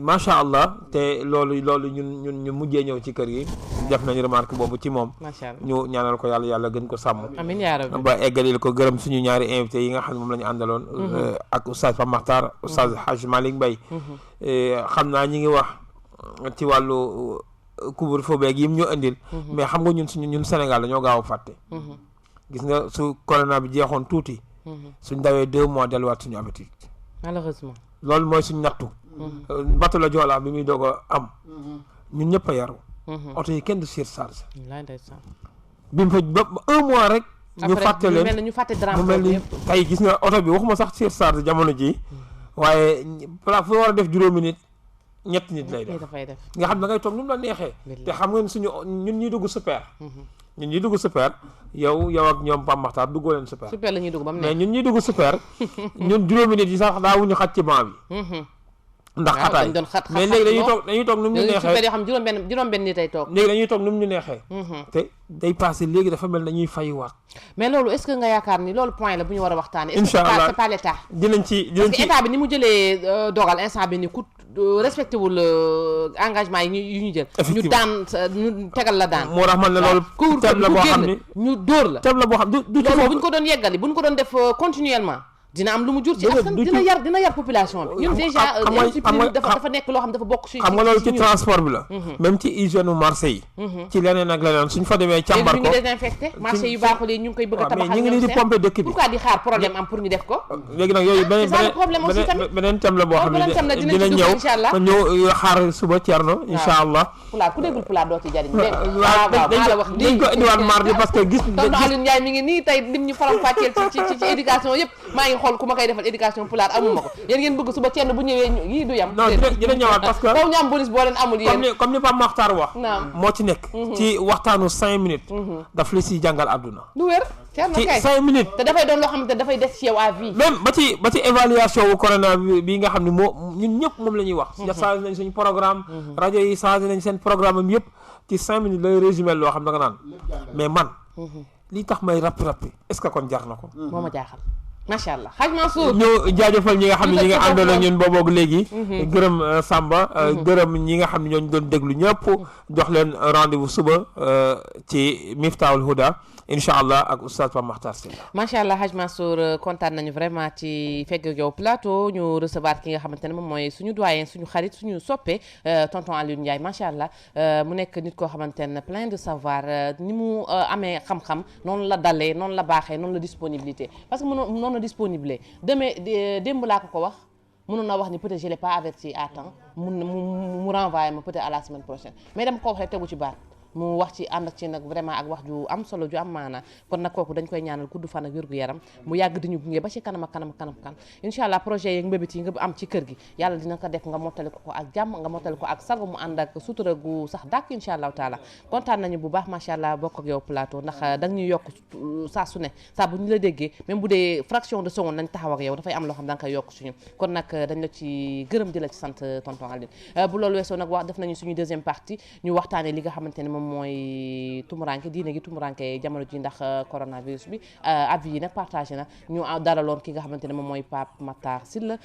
macha allah te loolu ñun ñu mujjee ñëw ci kër gi def nañu remarque boobu ci moom macha allah ñu ñaanal ko yàlla gën ko sàmm amiin yaa rabbi ba eggalil ko gërëm suñu ñaari invité yi nga xam ne moom la ñu àndaloon ak oustaz Pape Makhtar oustaz Hadj Malick Mbaye xam naa ñi ngi wax ci wàllu couvre-feu beeg yim ñu indil mais xam nga ñun Sénégal dañoo gaaw a fàtte gis nga su corona bi jeexoon tuuti suñ dawee 2 mois delluwaat suñu habitude malheureusement loolu mooy suñ nattu bato la Joola bi muy doog a am ñun ñëpp a yaru oto yi kenn du surcharge bi mu fa ba 1 mois rek ñu fàtte leen mu mel ni tey gis nga oto bi waxuma sax surcharge jamono ji waaye fu war a def juróomi nit ñetti nit lay def nga xam da ngay toog nu mu la neexee te xam ngeen ñun ñuy dugg super yow ak ñoom Pape Makhtar duggoo leen super la ñuy dugg ba mu mais ñun ñuy dugg super ñun juróomi nit yi sax daawuñu xaj ci banc bi ndax xataay mais léegi dañuy toog nu mu ñu neexee super yoo xam juróom benn nit ay toog léegi dañuy toog nu mu ñu neexee te day passé léegi dafa mel dañuy fayuwaat mais loolu est-ce que nga yaakaar ni loolu point la bu ñu war a waxtaanee incha allah c'est pas l'état dinañ ci parce que état bi ni mu jëlee dogal instant bi ni ku respecté wul engagement yi ñu jël ñu daan ñu tegal la daan moo tax man ne loolu thème la boo xam ni ñu dóor la thème la boo xam du loolu bu ñu ko doon yeggali bu ñu ko doon def continuellement dina am lu mu jur ci askan dina yar population bi ñun déjà dafa nekk loo xam dafa bokk ci xam nga loolu ci transport bi la même ci hygiène u marché yi ci leneen ak leneen suñ fa demee càmbar ko ñu ngi désinfecté marché yu baaxul yi ñu ngi koy bëgg a tabax ñu ngi nii di pomper dëkk bi pourquoi di xaar problème am pour ñu def ko léegi nag yooyu beneen thème la boo xam ne dina ñëw ñu xaar suba Thierno insha allah pulaar ku déggul pulaar doo ci jariñ waaw dañ ko indiwaat mardi parce que gis tonton Aliou Ndiaye mi ngi nii tey lim ñu faram fàcceel ci éducation yëpp maa ngi xool ku ma koy defal éducation pulaar amuma ko yéen ngeen bëgg suba Thierno bu ñëwee yii du yam non dina ñëwaat parce que foofu ñu am bonus boo leen amul yéen comme ni Pape Makhtar wax moo ci nekk ci waxtaanu 5 minutes daf la siy jàngal àdduna lu wér Thierno ci kay 5 minutes te dafay doon loo xamante ne dafay des ci yow à vie même ba ci évaluation wu corona bi nga xam ne ñun ñëpp moom la ñuy wax changé nañ suñu programme rajo yi changé nañ seen programme am yëpp ci 5 minutes lay résumé loo xam da nga naan mais man li tax may rappi est-ce que kon jar na ko moo ma jaaxal macha allah Hadj Mansour ñu jaajëfal ñi nga xam ne ñi nga àndoon ak ñun booboog léegi gërëm Samba gërëm ñi nga xam ne ñooñu doon déglu ñëpp jox leen rendez-vous suba ci Miftahoul Houda incha allah ak oustaz Pape Makhtar Sylla macha allah Hadj Mansour kontaan nañu vraiment ci fekk yow plateau ñu recevoir ki nga xamante ne moom mooy suñu doyen suñu xarit suñu soppe tonton Aliou Ndiaye macha allah mu nekk nit koo xamante ne plein de savoir ni mu amee xam-xam noonu la dalee noonu la baaxee noonu la disponibilité parce que noonu la disponible démb laa ko wax mënoon na wax ni peut-être je l'ai pas averti à temps mu renvoyer ma peut-être à la semaine prochaine mais dama ko wax rek tegu ci baat mu wax ci ànd ak ci nag vraiment ak wax ju am solo ju am maana kon nag kooku dañ koy ñaanal gudd fan ak wérgu yaram mu yàgg di ñu gunge ba ci kanam kan incha allah projet yeeg mbébét yi nga am ci kër gi yàlla dina ko def nga mottali ko ak jàmm nga mottali ko ak sago mu ànd ak sutura gu sax dàkk incha allahu taala kontaan nañu bu baax macha allah bokk ak yow plateau ndax da nga ñuy yokk saa su ne saa bu ñu la déggee même bu dee fraction de seconde nañ taxaw ak yow dafay am loo xam da nga koy yokk suñu kon nag dañ la ci gërëm di la ci sant tonton Aline bu loolu weesoo nag wax def nañu suñu deuxième partie ñu waxtaanee li nga xamante ne moom mooy tumuranke diine gi tumuranke jamono ji ndax coronavirus bi avis yi nag partagé na ñu dalaloon ki nga xamante ne moom mooy Pape Makhtar Sylla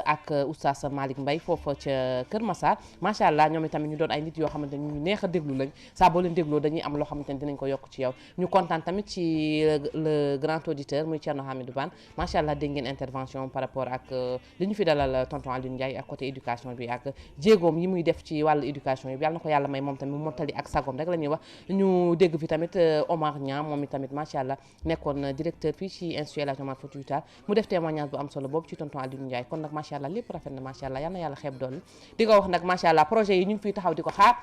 ak oustaz Malick Mbaye foofa ca Kër Massar macha allah ñoom itamit ñu doon ay nit yoo xamante ne ñu neex a déglu lañ saa boo leen dégloo dañuy am loo xamante ne dinañ ko yokk ci yow ñu kontaan tamit ci le grand auditeur muy Thierno Hamidou Bane macha allah dégg ngeen intervention par rapport ak li ñu fi dalal tonton Aliou Ndiaye ak côté éducation bi ak jéegoom yi muy def ci wàllu éducation yi yàlla na ko yàlla may moom tamit mu mottali ak sagom rek la ñuy wax ñu dégg fi tamit Omar Niang moom itamit macha allah nekkoon directeur fii ci institut El Hadji Omar Foutiyou Tall mu def témoignage bu am solo boobu ci tonton Aliou Ndiaye kon nag macha allah lépp rafet na macha allah yal na yàlla xeeb dool di ko wax nag macha allah projet yi ñu ngi fiy taxaw di ko xaar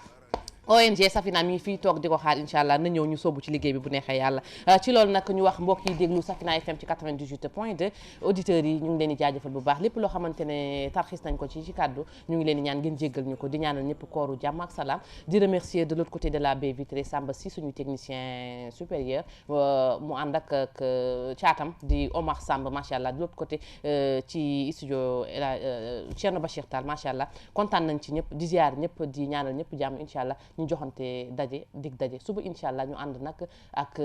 ONG Safina mi ngi fii toog di ko xaar incha allah na ñëw ñu sóobu ci liggéey bi bu neexee yàlla ci loolu nag ñu wax mbokk yi déglu Safina FM ci 98.2 auditeurs yi ñu ngi leen di jaajëfal bu baax lépp loo xamante ne tarxis nañ ko ci kàddu ñu ngi leen di ñaan ngeen jéggal ñu ko di ñaanal ñëpp kooru jàmm ak salaam di remercier de l'autre côté de la baie vitrée Samba Si suñu technicien supérieur mu ànd ak caatam di Omar Samb macha allah de l'autre côté ci studio Thierno Bachir Tall macha allah kontaan nañ ci ñëpp di ziar ñëpp di ñaanal ñëpp jàmm incha allah ñu joxante dig daje suba incha allah ñu ànd nag ak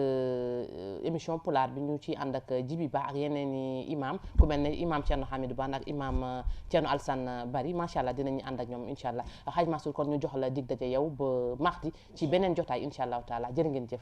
émission pulaar bi ñu ci ànd ak Jibi Ba ak yeneen i imam ku mel ne imam Thierno Hamidou Bane ak imam Thierno Alassane Bari macha allah dinañu ànd ak ñoom incha allah xaaj Mansour kon ñu jox la dig daje yow ba mardi ci beneen jotaay incha allahu taala jërë ngeen jëf